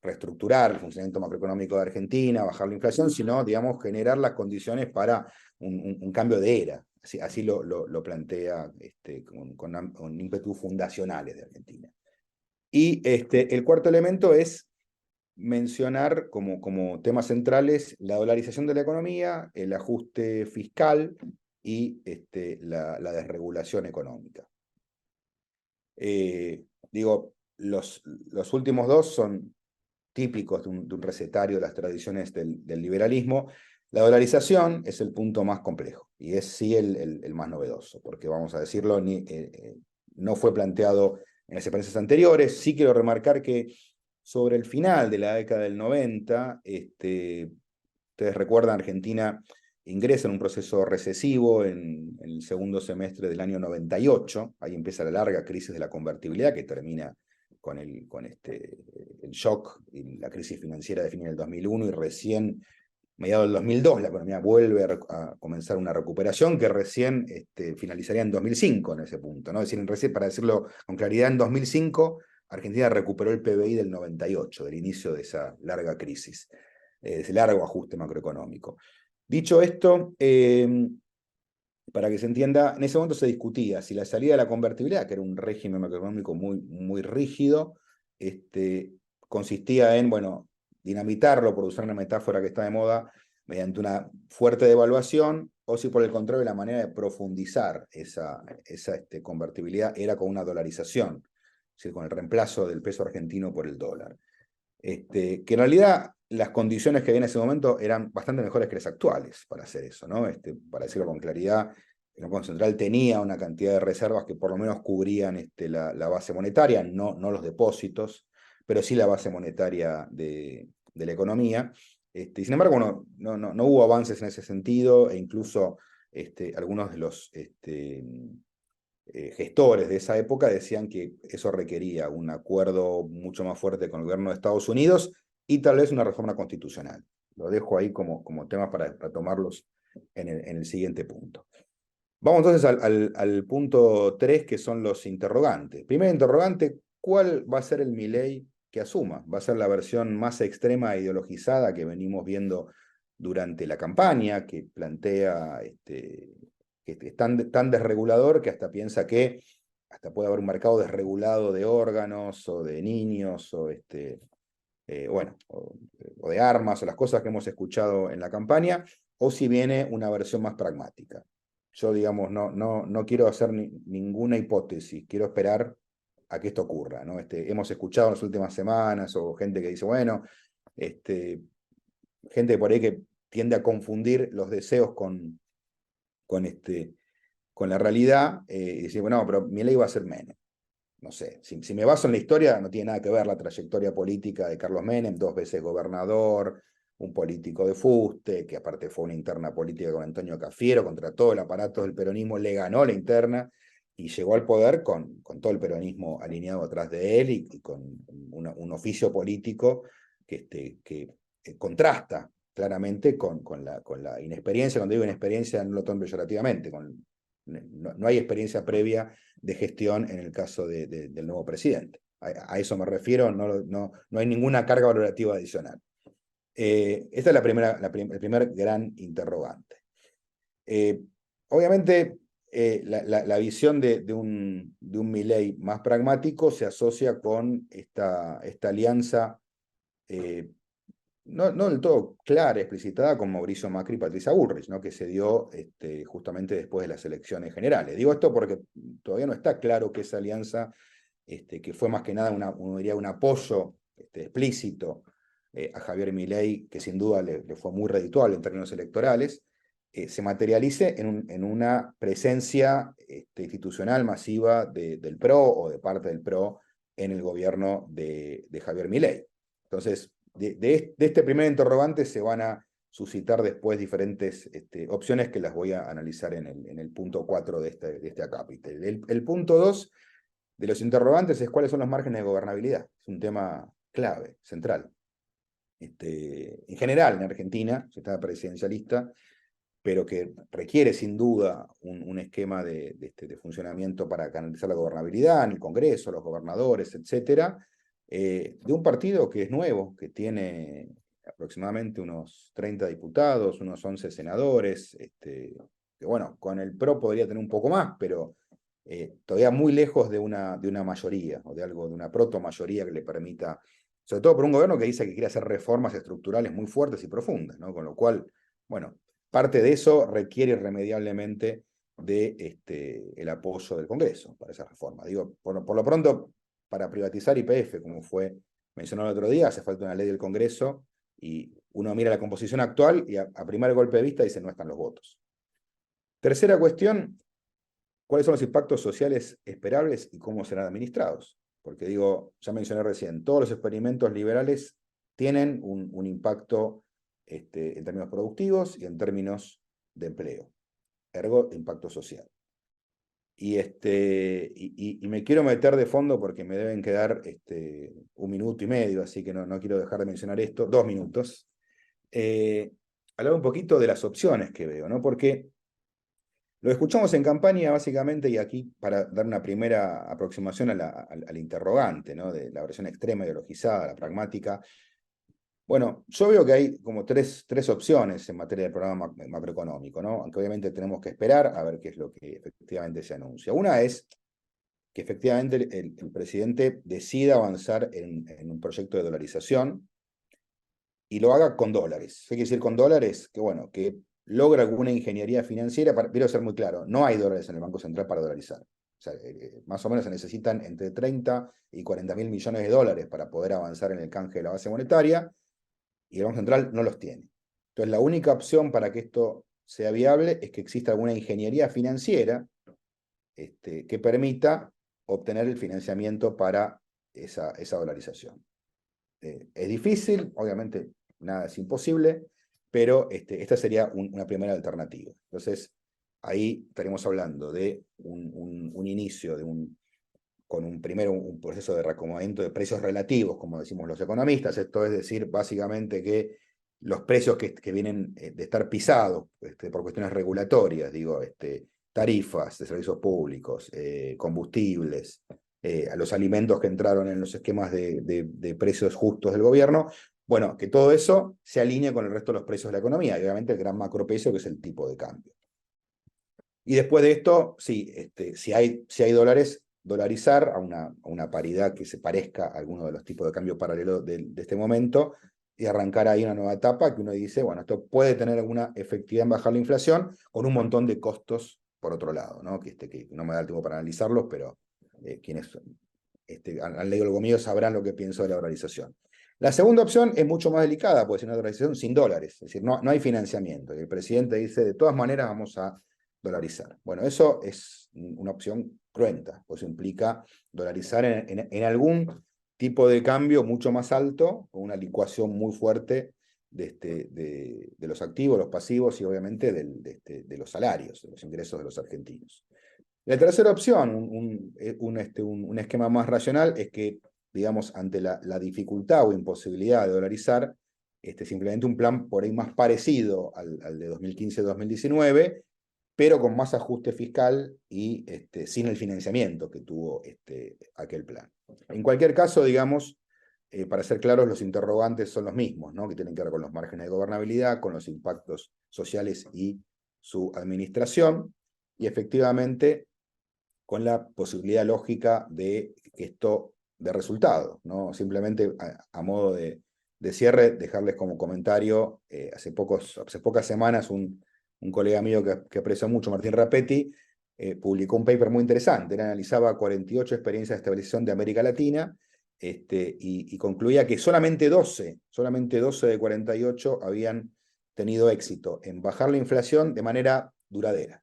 reestructurar el funcionamiento macroeconómico de Argentina, bajar la inflación, sino, digamos, generar las condiciones para un cambio de era. Así lo plantea con ímpetus fundacionales de Argentina. Y el cuarto elemento es mencionar como temas centrales la dolarización de la economía, el ajuste fiscal y la desregulación económica. Digo, los últimos dos son típicos de un recetario de las tradiciones del liberalismo. La dolarización es el punto más complejo y es sí el más novedoso, porque vamos a decirlo, no fue planteado en las experiencias anteriores. Sí quiero remarcar que sobre el final de la década del 90, ustedes recuerdan, Argentina ingresa en un proceso recesivo en el segundo semestre del año 98, ahí empieza la larga crisis de la convertibilidad que termina con el shock y la crisis financiera de fin del 2001, y recién, mediados del 2002, la economía vuelve a comenzar una recuperación que recién finalizaría en 2005 en ese punto, ¿no? Es decir, para decirlo con claridad, en 2005 Argentina recuperó el PBI del 98, del inicio de esa larga crisis, de ese largo ajuste macroeconómico. Dicho esto, para que se entienda, en ese momento se discutía si la salida de la convertibilidad, que era un régimen macroeconómico muy rígido, consistía en, bueno, dinamitarlo, por usar una metáfora que está de moda, mediante una fuerte devaluación, o si por el contrario la manera de profundizar esa convertibilidad era con una dolarización, es decir, con el reemplazo del peso argentino por el dólar. Que en realidad las condiciones que había en ese momento eran bastante mejores que las actuales para hacer eso, ¿no? Para decirlo con claridad, el Banco Central tenía una cantidad de reservas que por lo menos cubrían la base monetaria, no los depósitos, pero sí la base monetaria de la economía. Y sin embargo, no hubo avances en ese sentido, e incluso algunos de los gestores de esa época decían que eso requería un acuerdo mucho más fuerte con el gobierno de Estados Unidos y tal vez una reforma constitucional. Lo dejo ahí como temas para tomarlos en el siguiente punto. Vamos entonces al punto 3, que son los interrogantes. Primer interrogante, ¿cuál va a ser el Milei que asuma? ¿Va a ser la versión más extrema e ideologizada que venimos viendo durante la campaña, que plantea que es tan desregulador que hasta piensa que hasta puede haber un mercado desregulado de órganos o de niños o o de armas, o las cosas que hemos escuchado en la campaña, o si viene una versión más pragmática? Yo, digamos, no quiero hacer ninguna hipótesis, quiero esperar a que esto ocurra, ¿no? Hemos escuchado en las últimas semanas, o gente que dice, bueno, gente por ahí que tiende a confundir los deseos con la realidad, y decir, bueno, pero Milei va a ser Menem. No sé, si me baso en la historia, no tiene nada que ver la trayectoria política de Carlos Menem, 2 veces gobernador, un político de fuste, que aparte fue una interna política con Antonio Cafiero, contra todo el aparato del peronismo, le ganó la interna y llegó al poder con todo el peronismo alineado atrás de él y con un oficio político que contrasta claramente con la inexperiencia. Cuando digo inexperiencia no lo tomo peyorativamente, no hay experiencia previa de gestión en el caso del nuevo presidente. A eso me refiero, no hay ninguna carga valorativa adicional. Esta es el primer gran interrogante. Obviamente, la visión de un Milei más pragmático se asocia con esta alianza no del todo clara, explicitada, con Mauricio Macri y Patricia Bullrich, ¿no? Que se dio justamente después de las elecciones generales. Digo esto porque todavía no está claro que esa alianza, que fue más que nada uno diría un apoyo explícito a Javier Milei, que sin duda le fue muy redituable en términos electorales, se materialice en una presencia institucional masiva del PRO o de parte del PRO en el gobierno de Javier Milei. Entonces, de este primer interrogante se van a suscitar después diferentes opciones que las voy a analizar en el punto 4 de este acápite. El punto 2 de los interrogantes es cuáles son los márgenes de gobernabilidad. Es un tema clave, central. En general, en Argentina, se está presidencialista, pero que requiere sin duda un esquema de funcionamiento para canalizar la gobernabilidad en el Congreso, los gobernadores, etc., de un partido que es nuevo, que tiene aproximadamente unos 30 diputados, unos 11 senadores, que bueno, con el PRO podría tener un poco más, pero todavía muy lejos de una mayoría, o de una proto-mayoría que le permita, sobre todo por un gobierno que dice que quiere hacer reformas estructurales muy fuertes y profundas, ¿no? Con lo cual, bueno, parte de eso requiere irremediablemente el apoyo del Congreso para esa reforma. Digo, por lo pronto, para privatizar YPF, como fue mencionado el otro día, hace falta una ley del Congreso, y uno mira la composición actual y a primer golpe de vista dice no están los votos. Tercera cuestión, ¿cuáles son los impactos sociales esperables y cómo serán administrados? Porque digo, ya mencioné recién, todos los experimentos liberales tienen un impacto en términos productivos y en términos de empleo, ergo impacto social. Y me quiero meter de fondo porque me deben quedar 1 minuto y medio, así que no quiero dejar de mencionar esto, 2 minutos. Hablar un poquito de las opciones que veo, ¿no? Porque lo escuchamos en campaña básicamente, y aquí para dar una primera aproximación al interrogante, ¿no? De la versión extrema ideologizada, la pragmática. Bueno, yo veo que hay como tres opciones en materia del programa macroeconómico, ¿no? Aunque obviamente tenemos que esperar a ver qué es lo que efectivamente se anuncia. Una es que efectivamente el presidente decida avanzar en un proyecto de dolarización y lo haga con dólares. ¿Qué quiere decir con dólares? Que bueno, que logra alguna ingeniería financiera. Quiero ser muy claro, no hay dólares en el Banco Central para dolarizar. O sea, más o menos se necesitan entre 30 y 40 mil millones de dólares para poder avanzar en el canje de la base monetaria, y el Banco Central no los tiene. Entonces, la única opción para que esto sea viable es que exista alguna ingeniería financiera que permita obtener el financiamiento para esa dolarización. Es difícil, obviamente nada es imposible, pero esta sería una primera alternativa. Entonces, ahí estaremos hablando de un inicio con primero un proceso de reacomodamiento de precios relativos, como decimos los economistas. Esto es decir, básicamente que los precios que vienen de estar pisados por cuestiones regulatorias, digo, tarifas de servicios públicos, combustibles, a los alimentos que entraron en los esquemas de precios justos del gobierno, bueno, que todo eso se alinee con el resto de los precios de la economía, y obviamente el gran macroprecio, que es el tipo de cambio. Y después de esto, sí, si hay dólares, dolarizar a una paridad que se parezca a alguno de los tipos de cambio paralelo de este momento, y arrancar ahí una nueva etapa que uno dice, bueno, esto puede tener alguna efectividad en bajar la inflación, con un montón de costos por otro lado, ¿no? Que no me da el tiempo para analizarlos, pero quienes han leído algo mío sabrán lo que pienso de la dolarización. La segunda opción es mucho más delicada, puede ser una dolarización sin dólares, es decir, no hay financiamiento, y el presidente dice, de todas maneras vamos a dolarizar. Bueno, eso es una opción cruenta, pues implica dolarizar en algún tipo de cambio mucho más alto, con una licuación muy fuerte de los activos, los pasivos y obviamente de los salarios, de los ingresos de los argentinos. La tercera opción, un esquema más racional, es que, digamos, ante la dificultad o imposibilidad de dolarizar, simplemente un plan por ahí más parecido al de 2015-2019, pero con más ajuste fiscal y sin el financiamiento que tuvo aquel plan. En cualquier caso, digamos, para ser claros, los interrogantes son los mismos, ¿no? Que tienen que ver con los márgenes de gobernabilidad, con los impactos sociales y su administración, y efectivamente con la posibilidad lógica de que esto dé resultado, ¿no? Simplemente a modo de cierre, dejarles como comentario, hace pocas semanas un colega mío que aprecio mucho, Martín Rapetti, publicó un paper muy interesante. Él analizaba 48 experiencias de estabilización de América Latina, y concluía que solamente 12 de 48 habían tenido éxito en bajar la inflación de manera duradera.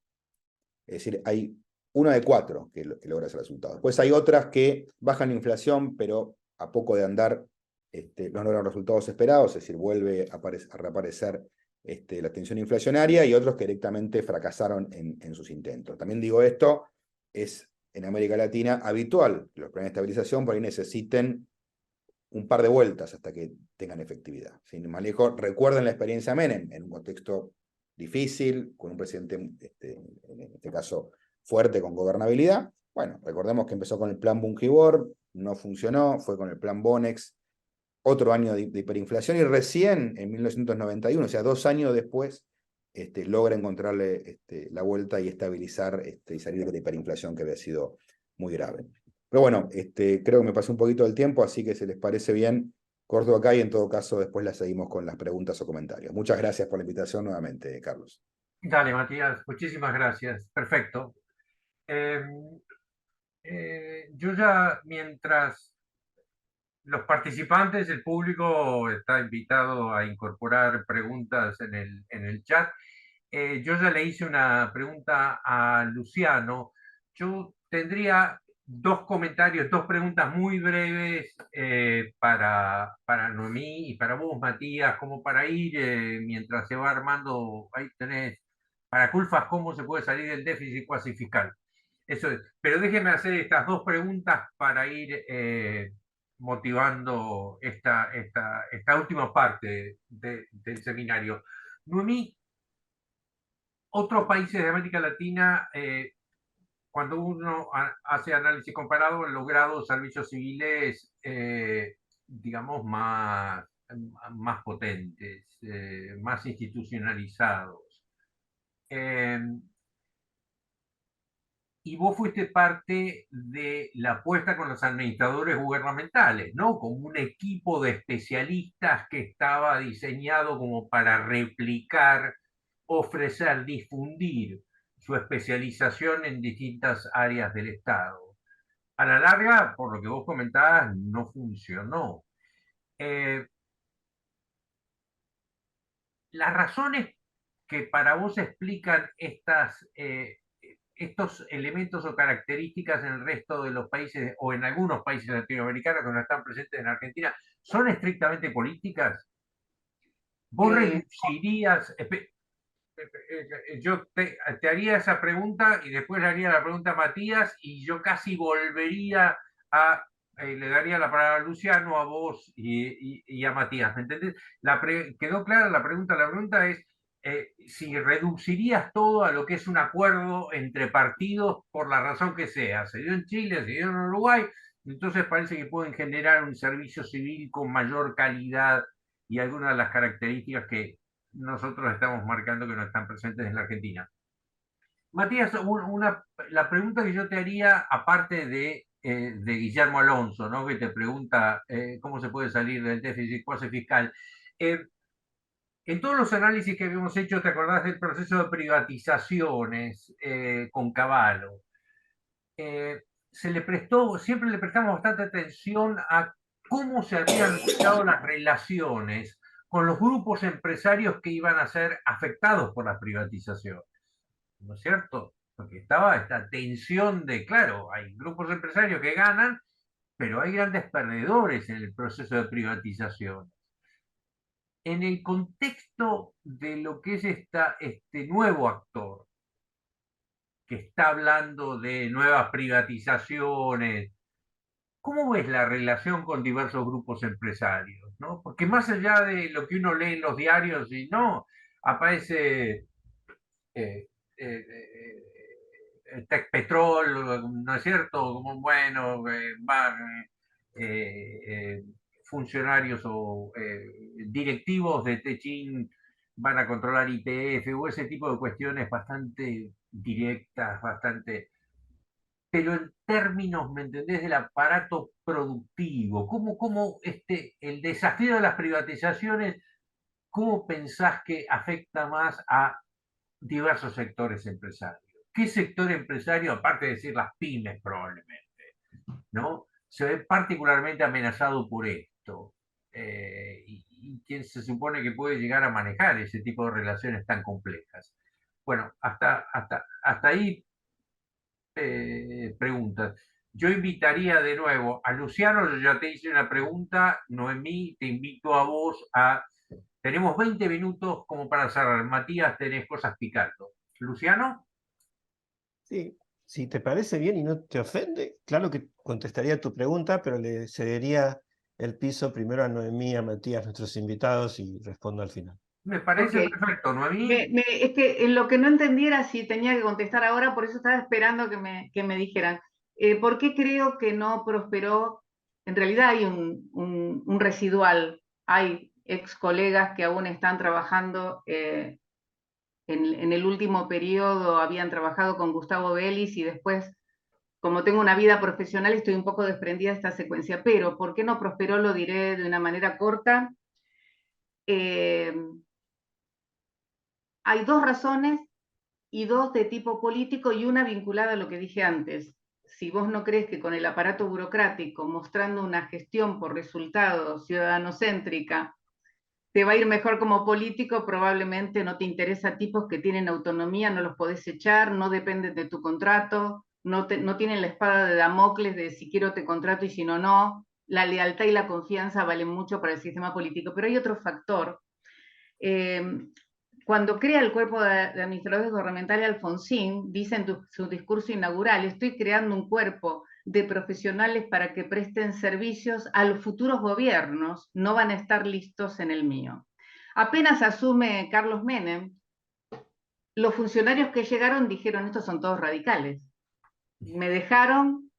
Es decir, hay 1 de 4 que logra ese resultado. Después hay otras que bajan la inflación, pero a poco de andar no logran los resultados esperados, es decir, vuelve a reaparecer la tensión inflacionaria y otros que directamente fracasaron en sus intentos. También digo esto, es en América Latina habitual que los planes de estabilización por ahí necesiten un par de vueltas hasta que tengan efectividad. Sin más lejos, recuerden la experiencia Menem, en un contexto difícil, con un presidente, en este caso, fuerte con gobernabilidad. Bueno, recordemos que empezó con el plan Bungebor, no funcionó, fue con el plan Bonex, otro año de hiperinflación, y recién en 1991, o sea, 2 años después, logra encontrarle la vuelta y estabilizar y salir de la hiperinflación que había sido muy grave. Pero bueno, creo que me pasé un poquito del tiempo, así que si les parece bien, corto acá y en todo caso después la seguimos con las preguntas o comentarios. Muchas gracias por la invitación nuevamente, Carlos. Dale, Matías, muchísimas gracias. Perfecto. Yo ya, mientras los participantes, el público está invitado a incorporar preguntas en el chat. Yo ya le hice una pregunta a Luciano. Yo tendría 2 comentarios, 2 preguntas muy breves para Noemí y para vos, Matías, como para ir mientras se va armando. Ahí tenés, para Culfas, ¿cómo se puede salir del déficit cuasi fiscal? Eso es. Pero déjeme hacer estas 2 preguntas para ir motivando esta última parte del seminario. Noemí, otros países de América Latina, cuando uno hace análisis comparado, han logrado servicios civiles, digamos, más potentes, más institucionalizados. Y vos fuiste parte de la apuesta con los administradores gubernamentales, ¿no? Como un equipo de especialistas que estaba diseñado como para replicar, ofrecer, difundir su especialización en distintas áreas del Estado. A la larga, por lo que vos comentabas, no funcionó. Las razones que para vos explican estos elementos o características en el resto de los países o en algunos países latinoamericanos que no están presentes en Argentina, ¿son estrictamente políticas? ¿Vos reducirías, yo te haría esa pregunta y después le haría la pregunta a Matías y yo casi volvería le daría la palabra a Luciano, a vos y a Matías, ¿me entendés? ¿Quedó clara la pregunta? La pregunta es si reducirías todo a lo que es un acuerdo entre partidos por la razón que sea. Se dio en Chile, se dio en Uruguay, entonces parece que pueden generar un servicio civil con mayor calidad y algunas de las características que nosotros estamos marcando que no están presentes en la Argentina. Matías, la pregunta que yo te haría, aparte de Guillermo Alonso, ¿no? Que te pregunta cómo se puede salir del déficit cuasi fiscal. En todos los análisis que habíamos hecho, ¿te acordás del proceso de privatizaciones con Cavallo? Siempre le prestamos bastante atención a cómo se habían dado las relaciones con los grupos empresarios que iban a ser afectados por la privatización, ¿no es cierto? Porque estaba esta tensión de, claro, hay grupos empresarios que ganan, pero hay grandes perdedores en el proceso de privatización. En el contexto de lo que es este nuevo actor, que está hablando de nuevas privatizaciones, ¿cómo ves la relación con diversos grupos empresarios? ¿No? Porque más allá de lo que uno lee en los diarios y no, aparece Tecpetrol, ¿no es cierto? Como bueno, funcionarios o directivos de Techin van a controlar IPF o ese tipo de cuestiones bastante directas, bastante... Pero en términos, ¿me entendés?, del aparato productivo, ¿cómo el desafío de las privatizaciones, cómo pensás que afecta más a diversos sectores empresarios? ¿Qué sector empresario, aparte de decir las pymes probablemente, ¿no?, se ve particularmente amenazado por esto? Y quién se supone que puede llegar a manejar ese tipo de relaciones tan complejas. Bueno, hasta ahí preguntas. Yo invitaría de nuevo a Luciano, yo ya te hice una pregunta, Noemí, te invito a vos a Tenemos 20 minutos como para cerrar. Matías, tenés cosas picando. Luciano, Sí, si te parece bien y no te ofende, claro que contestaría tu pregunta, pero le cedería el piso primero a Noemí y a Matías, nuestros invitados, y respondo al final. me Ok. parece perfecto, Noemí. Es que en lo que no entendiera si tenía que contestar ahora, por eso estaba esperando que me dijeran. ¿Por qué creo que no prosperó? En realidad hay un residual, hay ex colegas que aún están trabajando, en el último periodo habían trabajado con Gustavo Vélez y después, como tengo una vida profesional, estoy un poco desprendida de esta secuencia, pero ¿por qué no prosperó? Lo diré de una manera corta. Eh, Hay dos razones y dos de tipo político y una vinculada a lo que dije antes. Si vos no crees que con el aparato burocrático, mostrando una gestión por resultados ciudadanocéntrica, te va a ir mejor como político, probablemente no te interesa tipos que tienen autonomía, no los podés echar, no dependen de tu contrato, no tienen la espada de Damocles de si quiero te contrato y si no, no. La lealtad y la confianza valen mucho para el sistema político, pero hay otro factor. Eh, Cuando crea el cuerpo de administradores gubernamentales, Alfonsín dice en su discurso inaugural: estoy creando un cuerpo de profesionales para que presten servicios a los futuros gobiernos, no van a estar listos en el mío. Apenas asume Carlos Menem, los funcionarios que llegaron dijeron: estos son todos radicales. Me dejaron,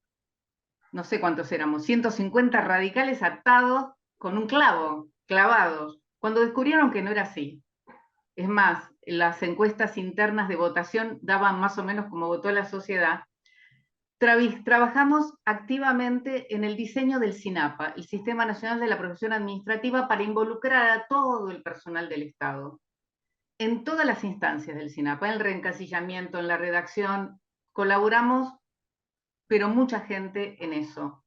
no sé cuántos éramos, 150 radicales atados con un clavo, clavados, cuando descubrieron que no era así. Es más, las encuestas internas de votación daban más o menos como votó la sociedad. Trabajamos activamente en el diseño del SINAPA, el Sistema Nacional de la Profesión Administrativa, para involucrar a todo el personal del Estado, en todas las instancias del SINAPA, en el reencasillamiento, en la redacción. Colaboramos, pero mucha gente en eso.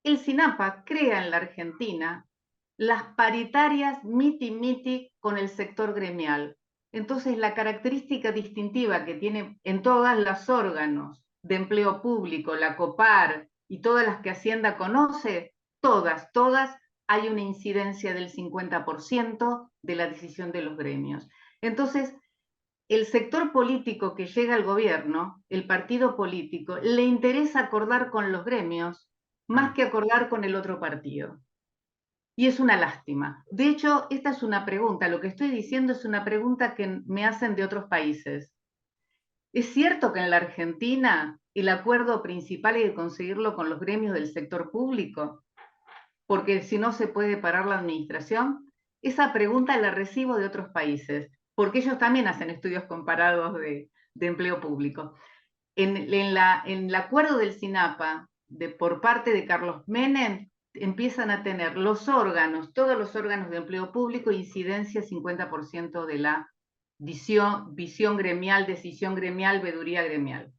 El SINAPA crea en la Argentina las paritarias miti-miti con el sector gremial. Entonces, la característica distintiva que tiene en todas los órganos de empleo público, la COPAR y todas las que Hacienda conoce, todas, hay una incidencia del 50% de la decisión de los gremios. Entonces, el sector político que llega al gobierno, el partido político, le interesa acordar con los gremios más que acordar con el otro partido. Y es una lástima. De hecho, esta es una pregunta, lo que estoy diciendo es una pregunta que me hacen de otros países. ¿Es cierto que en la Argentina el acuerdo principal hay que conseguirlo con los gremios del sector público? Porque si no se puede parar la administración. Esa pregunta la recibo de otros países, porque ellos también hacen estudios comparados de empleo público. En el acuerdo del SINAPA, por parte de Carlos Menem, empiezan a tener los órganos, todos los órganos de empleo público, incidencia 50% de la visión gremial, decisión gremial, veeduría gremial.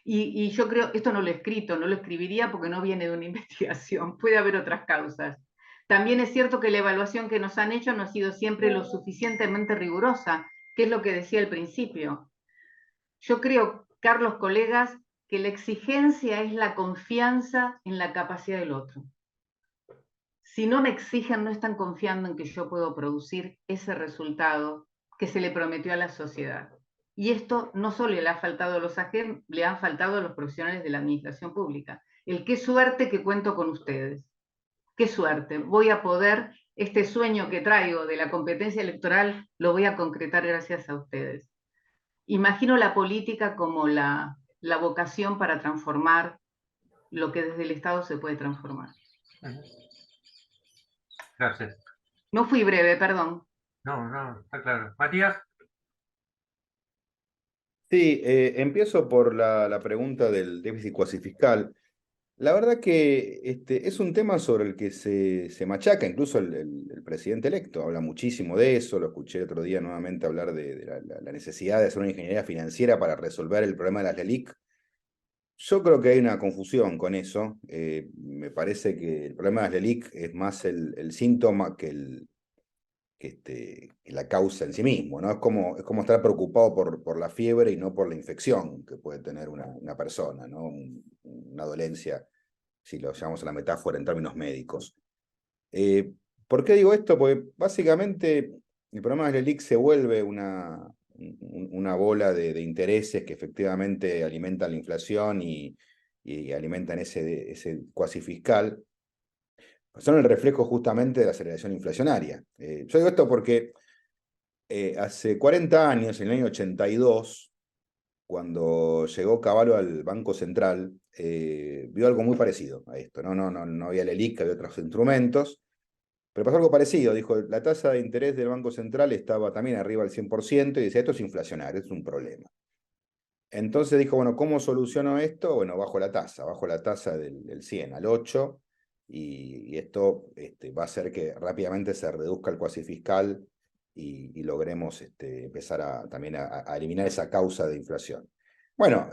Y yo creo, esto no lo he escrito, no lo escribiría porque no viene de una investigación, puede haber otras causas. También es cierto que la evaluación que nos han hecho no ha sido siempre lo suficientemente rigurosa, que es lo que decía al principio. Yo creo, Carlos, colegas, que la exigencia es la confianza en la capacidad del otro. Si no me exigen, no están confiando en que yo puedo producir ese resultado que se le prometió a la sociedad. Y esto no solo le ha faltado a los agentes, le han faltado a los profesionales de la administración pública. Qué suerte que cuento con ustedes. Qué suerte. Voy a poder, este sueño que traigo de la competencia electoral, lo voy a concretar gracias a ustedes. Imagino la política como la vocación para transformar lo que desde el Estado se puede transformar. Gracias. No fui breve, perdón. No, está claro. Matías, Sí, empiezo por la pregunta del déficit cuasi fiscal. La verdad que es un tema sobre el que se machaca, incluso el presidente electo habla muchísimo de eso, lo escuché el otro día nuevamente hablar de la necesidad de hacer una ingeniería financiera para resolver el problema de las LELIC. Yo creo que hay una confusión con eso. Me parece que el problema de las LELIC es más el síntoma que la causa en sí mismo, ¿no? Es como estar preocupado por la fiebre y no por la infección que puede tener una persona, ¿no? Una dolencia, si lo llamamos a la metáfora en términos médicos. ¿Por qué digo esto? Porque básicamente el programa de LELIC se vuelve una bola de intereses que efectivamente alimentan la inflación y alimentan ese cuasi fiscal. Son el reflejo justamente de la aceleración inflacionaria. Yo digo esto porque hace 40 años, en el año 82, cuando llegó Cavallo al Banco Central, vio algo muy parecido a esto. No había LELIC, había otros instrumentos, pero pasó algo parecido. Dijo, la tasa de interés del Banco Central estaba también arriba del 100% y decía, esto es inflacionario, esto es un problema. Entonces dijo, bueno, ¿cómo soluciono esto? Bueno, bajo la tasa del 100 al 8, y esto va a hacer que rápidamente se reduzca el cuasi fiscal y logremos empezar también a eliminar esa causa de inflación. Bueno,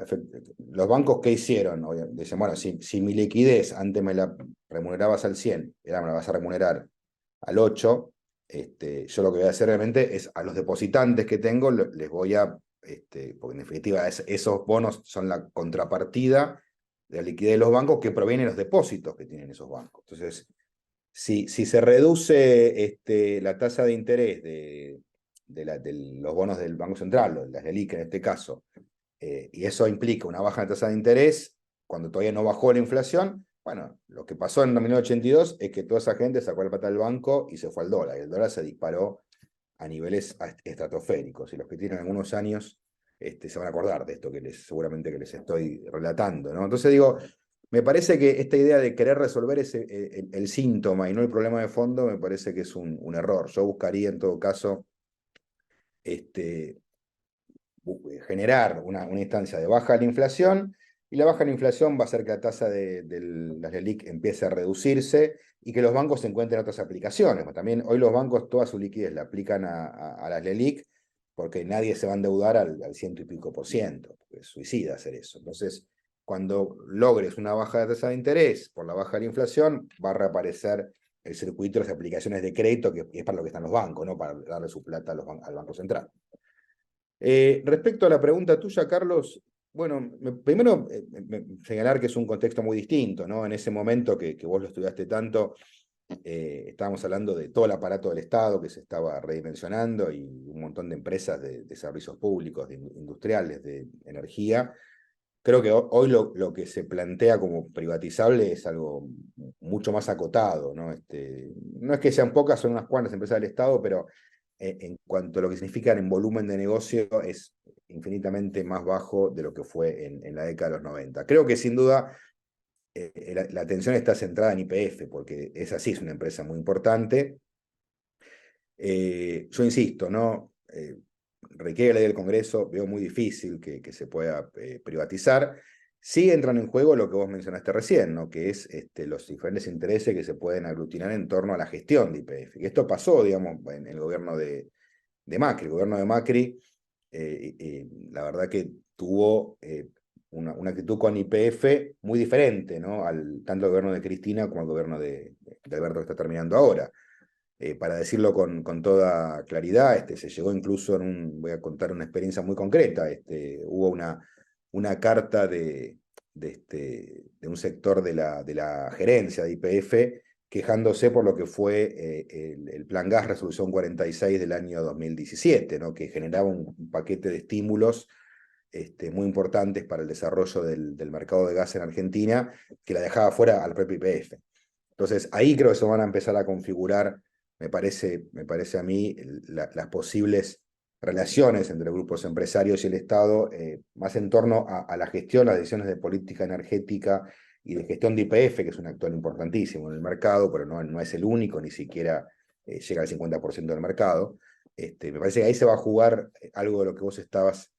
los bancos, ¿qué hicieron? Dicen, bueno, si mi liquidez antes me la remunerabas al 100, ahora me la vas a remunerar al 8, yo lo que voy a hacer realmente es a los depositantes que tengo, les voy a porque en definitiva esos bonos son la contrapartida de la liquidez de los bancos que provienen de los depósitos que tienen esos bancos. Entonces, si se reduce la tasa de interés de los bonos del Banco Central, las LELIQ en este caso, y eso implica una baja de tasa de interés, cuando todavía no bajó la inflación, bueno, lo que pasó en 1982 es que toda esa gente sacó la plata del banco y se fue al dólar, y el dólar se disparó a niveles estratosféricos, y los que tienen algunos años se van a acordar de esto seguramente que les estoy relatando, ¿no? Entonces digo, me parece que esta idea de querer resolver el síntoma y no el problema de fondo, me parece que es un error. Yo buscaría en todo caso generar una instancia de baja de la inflación, y la baja de la inflación va a hacer que la tasa de las LELIQ empiece a reducirse y que los bancos encuentren otras aplicaciones. También hoy los bancos toda su liquidez la aplican a las LELIQ porque nadie se va a endeudar al 100% y pico, porque es suicida hacer eso. Entonces, cuando logres una baja de tasa de interés por la baja de la inflación, va a reaparecer el circuito de las aplicaciones de crédito, que es para lo que están los bancos, no para darle su plata al Banco Central. Respecto a la pregunta tuya, Carlos, bueno, primero señalar que es un contexto muy distinto, ¿no? En ese momento que vos lo estudiaste tanto, estábamos hablando de todo el aparato del Estado que se estaba redimensionando y un montón de empresas de servicios públicos, industriales, de energía. Creo que hoy lo que se plantea como privatizable es algo mucho más acotado, ¿no? No es que sean pocas, son unas cuantas empresas del Estado, pero en cuanto a lo que significan en volumen de negocio, es infinitamente más bajo de lo que fue en la década de los 90. Creo que sin duda la atención está centrada en YPF, porque es así, es una empresa muy importante. Yo insisto, ¿no? Requiere la ley del Congreso, veo muy difícil que se pueda privatizar. Sí entran en juego lo que vos mencionaste recién, ¿no? Que es los diferentes intereses que se pueden aglutinar en torno a la gestión de YPF. Y esto pasó, digamos, en el gobierno de Macri. El gobierno de Macri, la verdad que tuvo una actitud con YPF muy diferente, ¿no? Tanto el gobierno de Cristina como el gobierno de Alberto que está terminando ahora. Para decirlo con toda claridad, se llegó incluso voy a contar una experiencia muy concreta, hubo una carta de un sector de la gerencia de YPF quejándose por lo que fue el Plan Gas Resolución 46 del año 2017, ¿no? Que generaba un paquete de estímulos muy importantes para el desarrollo del mercado de gas en Argentina, que la dejaba fuera al propio YPF. Entonces, ahí creo que se van a empezar a configurar, me parece a mí, las posibles relaciones entre grupos empresarios y el Estado, más en torno a la gestión, las decisiones de política energética y de gestión de YPF, que es un actor importantísimo en el mercado, pero no es el único, ni siquiera llega al 50% del mercado. Me parece que ahí se va a jugar algo de lo que vos estabas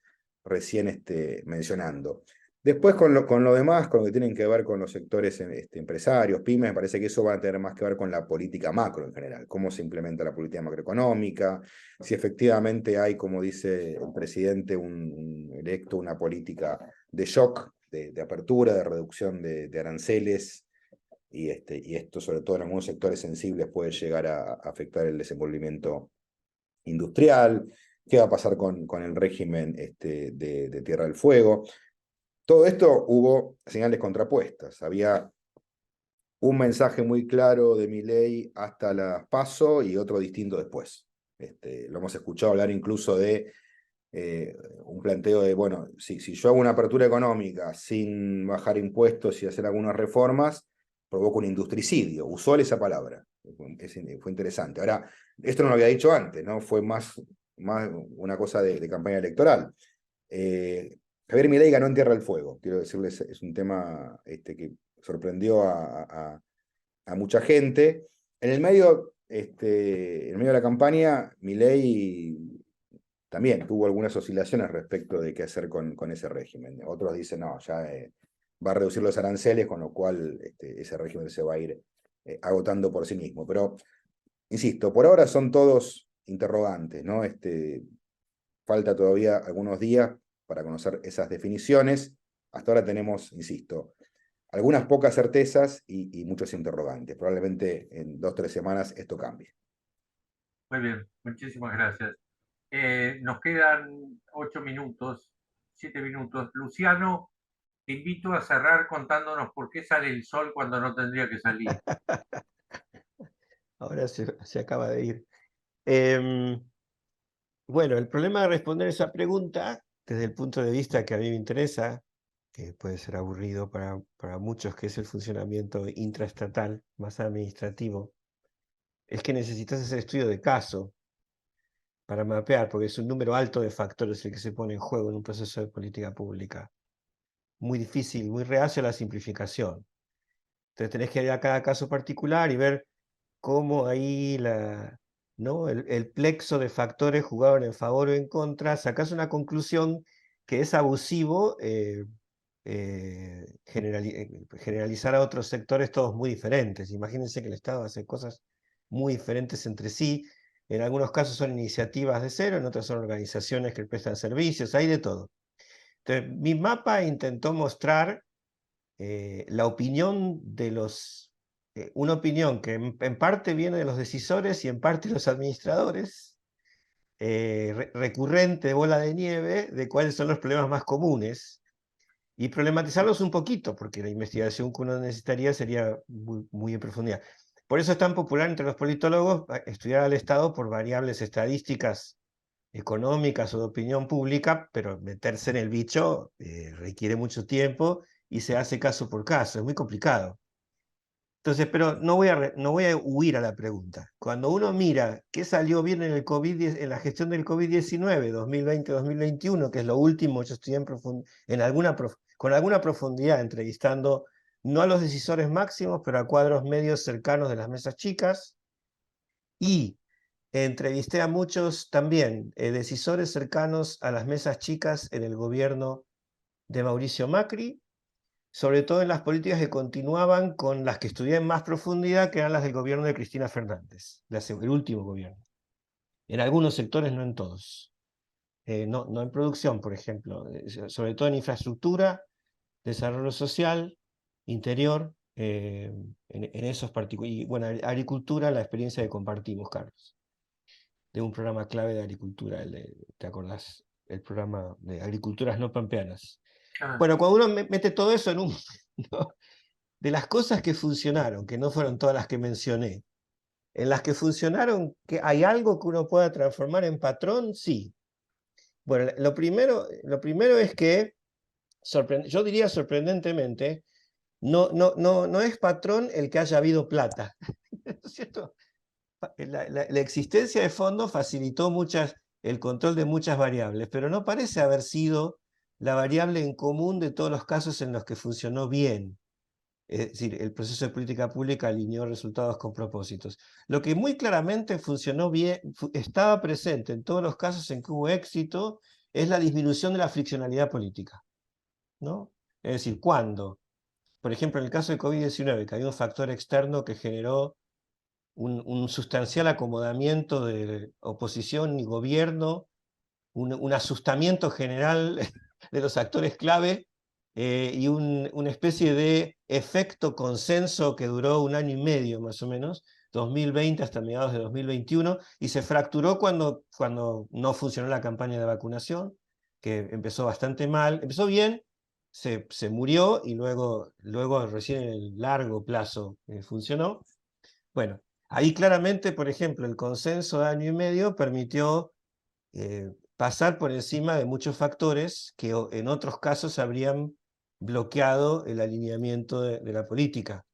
recién mencionando. Después con lo demás, con lo que tienen que ver con los sectores empresarios, pymes, me parece que eso va a tener más que ver con la política macro en general, cómo se implementa la política macroeconómica, si efectivamente hay, como dice el presidente electo, una política de shock, de apertura, de reducción de aranceles, y esto sobre todo en algunos sectores sensibles puede llegar a afectar el desenvolvimiento industrial. ¿Qué va a pasar con el régimen de Tierra del Fuego? Todo esto hubo señales contrapuestas. Había un mensaje muy claro de Milei hasta las PASO y otro distinto después. Lo hemos escuchado hablar incluso de un planteo de, bueno, si yo hago una apertura económica sin bajar impuestos y hacer algunas reformas, provoca un industricidio. Usó esa palabra. Fue interesante. Ahora, esto no lo había dicho antes, ¿no? Fue más una cosa de campaña electoral. Javier Milei ganó en Tierra del Fuego, quiero decirles, es un tema que sorprendió a mucha gente. En el medio de la campaña, Milei también tuvo algunas oscilaciones respecto de qué hacer con ese régimen. Otros dicen, no, ya va a reducir los aranceles, con lo cual ese régimen se va a ir agotando por sí mismo. Pero, insisto, por ahora son todos interrogantes, ¿no? Falta todavía algunos días para conocer esas definiciones. Hasta ahora tenemos, insisto, algunas pocas certezas y muchos interrogantes. Probablemente en 2 o 3 semanas esto cambie. Muy bien, muchísimas gracias. Nos quedan 8 minutos, 7 minutos. Luciano, te invito a cerrar contándonos por qué sale el sol cuando no tendría que salir. Ahora se acaba de ir. Bueno, el problema de responder esa pregunta, desde el punto de vista que a mí me interesa, que puede ser aburrido para muchos, que es el funcionamiento intraestatal, más administrativo, es que necesitas ese estudio de caso para mapear, porque es un número alto de factores el que se pone en juego en un proceso de política pública. Muy difícil, muy reacio a la simplificación. Entonces tenés que ir a cada caso particular y ver cómo ahí ¿no? el plexo de factores jugaron en favor o en contra, sacás una conclusión que es abusivo generalizar a otros sectores todos muy diferentes. Imagínense que el Estado hace cosas muy diferentes entre sí. En algunos casos son iniciativas de cero, en otros son organizaciones que prestan servicios, hay de todo. Entonces, mi mapa intentó mostrar la opinión de una opinión que en parte viene de los decisores y en parte de los administradores, recurrente bola de nieve de cuáles son los problemas más comunes y problematizarlos un poquito, porque la investigación que uno necesitaría sería muy en profundidad. Por eso es tan popular entre los politólogos estudiar al Estado por variables estadísticas económicas o de opinión pública, pero meterse en el bicho requiere mucho tiempo y se hace caso por caso, es muy complicado. Entonces, pero no voy a huir a la pregunta. Cuando uno mira qué salió bien en la gestión del COVID-19, 2020-2021, que es lo último, yo estoy con alguna profundidad entrevistando no a los decisores máximos, pero a cuadros medios cercanos de las mesas chicas, y entrevisté a muchos también decisores cercanos a las mesas chicas en el gobierno de Mauricio Macri, sobre todo en las políticas que continuaban con las que estudié en más profundidad, que eran las del gobierno de Cristina Fernández, el último gobierno. En algunos sectores, no en todos. No en producción, por ejemplo, sobre todo en infraestructura, desarrollo social, interior, en esos particulares. Y bueno, agricultura, la experiencia que compartimos, Carlos, de un programa clave de agricultura, ¿te acordás? El programa de agriculturas no pampeanas. Ah, Bueno, cuando uno mete todo eso en un... ¿no? De las cosas que funcionaron, que no fueron todas las que mencioné, en las que funcionaron, que ¿hay algo que uno pueda transformar en patrón? Sí. Bueno, lo primero es que, yo diría sorprendentemente, no es patrón el que haya habido plata. ¿No es cierto? La existencia de fondos facilitó el control de muchas variables, pero no parece haber sido la variable en común de todos los casos en los que funcionó bien. Es decir, el proceso de política pública alineó resultados con propósitos. Lo que muy claramente funcionó bien, estaba presente en todos los casos en que hubo éxito, es la disminución de la friccionalidad política, ¿no? Es decir, cuando, por ejemplo, en el caso de COVID-19, que había un factor externo que generó un sustancial acomodamiento de oposición y gobierno, un asustamiento general de los actores clave y una especie de efecto consenso que duró 1 año y medio más o menos, 2020 hasta mediados de 2021, y se fracturó cuando no funcionó la campaña de vacunación, que empezó bastante mal, empezó bien, se murió y luego recién en el largo plazo funcionó. Bueno, ahí claramente, por ejemplo, el consenso de año y medio permitió pasar por encima de muchos factores que en otros casos habrían bloqueado el alineamiento de la política.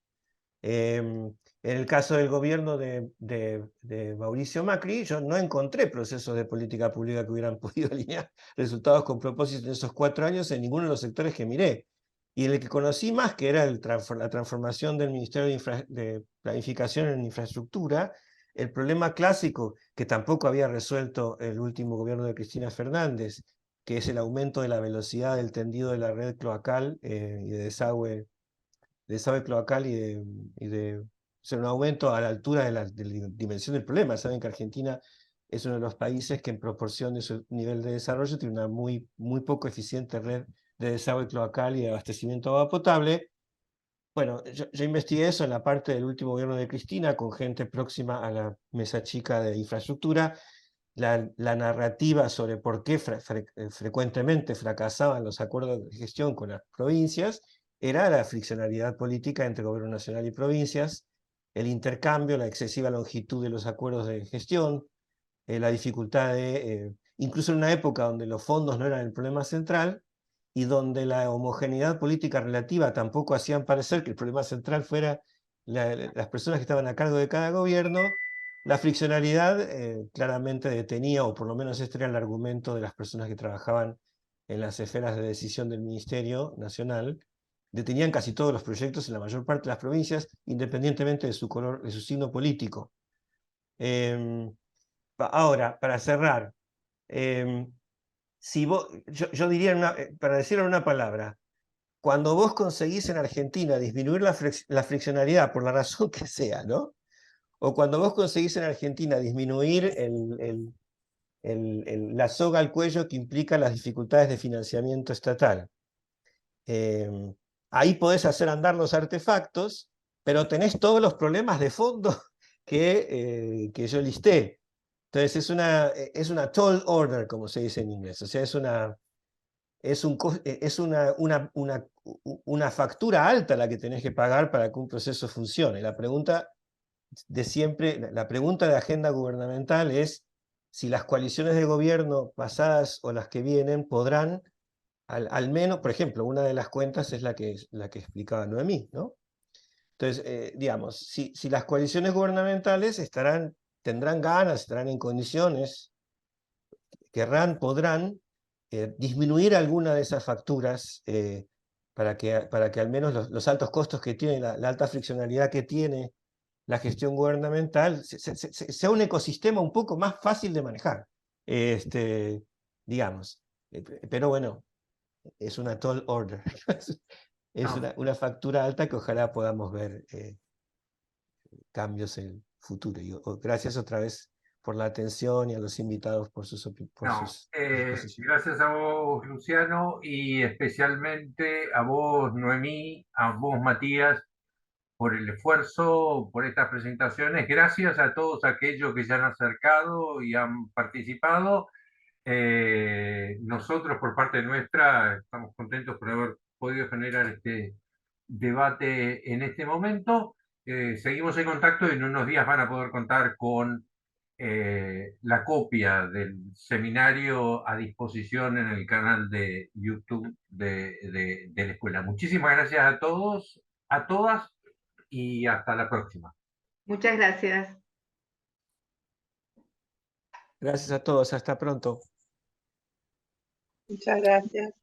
En el caso del gobierno de Mauricio Macri, yo no encontré procesos de política pública que hubieran podido alinear resultados con propósitos en esos 4 años en ninguno de los sectores que miré. Y el que conocí más, que era la transformación del Ministerio de Planificación en Infraestructura, el problema clásico que tampoco había resuelto el último gobierno de Cristina Fernández, que es el aumento de la velocidad del tendido de la red cloacal y de desagüe cloacal o sea, un aumento a la altura de la dimensión del problema. Saben que Argentina es uno de los países que en proporción de su nivel de desarrollo tiene una muy poco eficiente red de desagüe cloacal y de abastecimiento de agua potable. Bueno, yo investigué eso en la parte del último gobierno de Cristina con gente próxima a la mesa chica de infraestructura. La narrativa sobre por qué frecuentemente fracasaban los acuerdos de gestión con las provincias era la friccionalidad política entre gobierno nacional y provincias, el intercambio, la excesiva longitud de los acuerdos de gestión, la dificultad de, incluso en una época donde los fondos no eran el problema central y donde la homogeneidad política relativa tampoco hacían parecer que el problema central fuera las personas que estaban a cargo de cada gobierno, la friccionalidad claramente detenía, o por lo menos este era el argumento de las personas que trabajaban en las esferas de decisión del Ministerio Nacional, detenían casi todos los proyectos en la mayor parte de las provincias, independientemente de su color, de su signo político. Ahora, para cerrar, si yo diría, para decirlo en una palabra, cuando vos conseguís en Argentina disminuir la friccionalidad por la razón que sea, ¿no? O cuando vos conseguís en Argentina disminuir la soga al cuello que implica las dificultades de financiamiento estatal, ahí podés hacer andar los artefactos, pero tenés todos los problemas de fondo que yo listé. Entonces es una tall order, como se dice en inglés, o sea, es una factura alta la que tenés que pagar para que un proceso funcione. La pregunta de siempre, la pregunta de agenda gubernamental es si las coaliciones de gobierno pasadas o las que vienen podrán, al menos, por ejemplo, una de las cuentas es la que explicaba Noemí, ¿no? Entonces, digamos, si las coaliciones gubernamentales tendrán ganas, estarán en condiciones, podrán disminuir alguna de esas facturas para que al menos los altos costos que tiene, la alta friccionalidad que tiene la gestión gubernamental, sea un ecosistema un poco más fácil de manejar, digamos. Pero bueno, es una tall order. Es una factura alta que ojalá podamos ver cambios en el futuro. Gracias otra vez por la atención y a los invitados por sus disposiciones. Gracias a vos, Luciano, y especialmente a vos, Noemí, a vos, Matías, por el esfuerzo, por estas presentaciones. Gracias a todos aquellos que se han acercado y han participado. Nosotros, por parte nuestra, estamos contentos por haber podido generar este debate en este momento. Seguimos en contacto y en unos días van a poder contar con la copia del seminario a disposición en el canal de YouTube de la escuela. Muchísimas gracias a todos, a todas, y hasta la próxima. Muchas gracias. Gracias a todos, hasta pronto. Muchas gracias.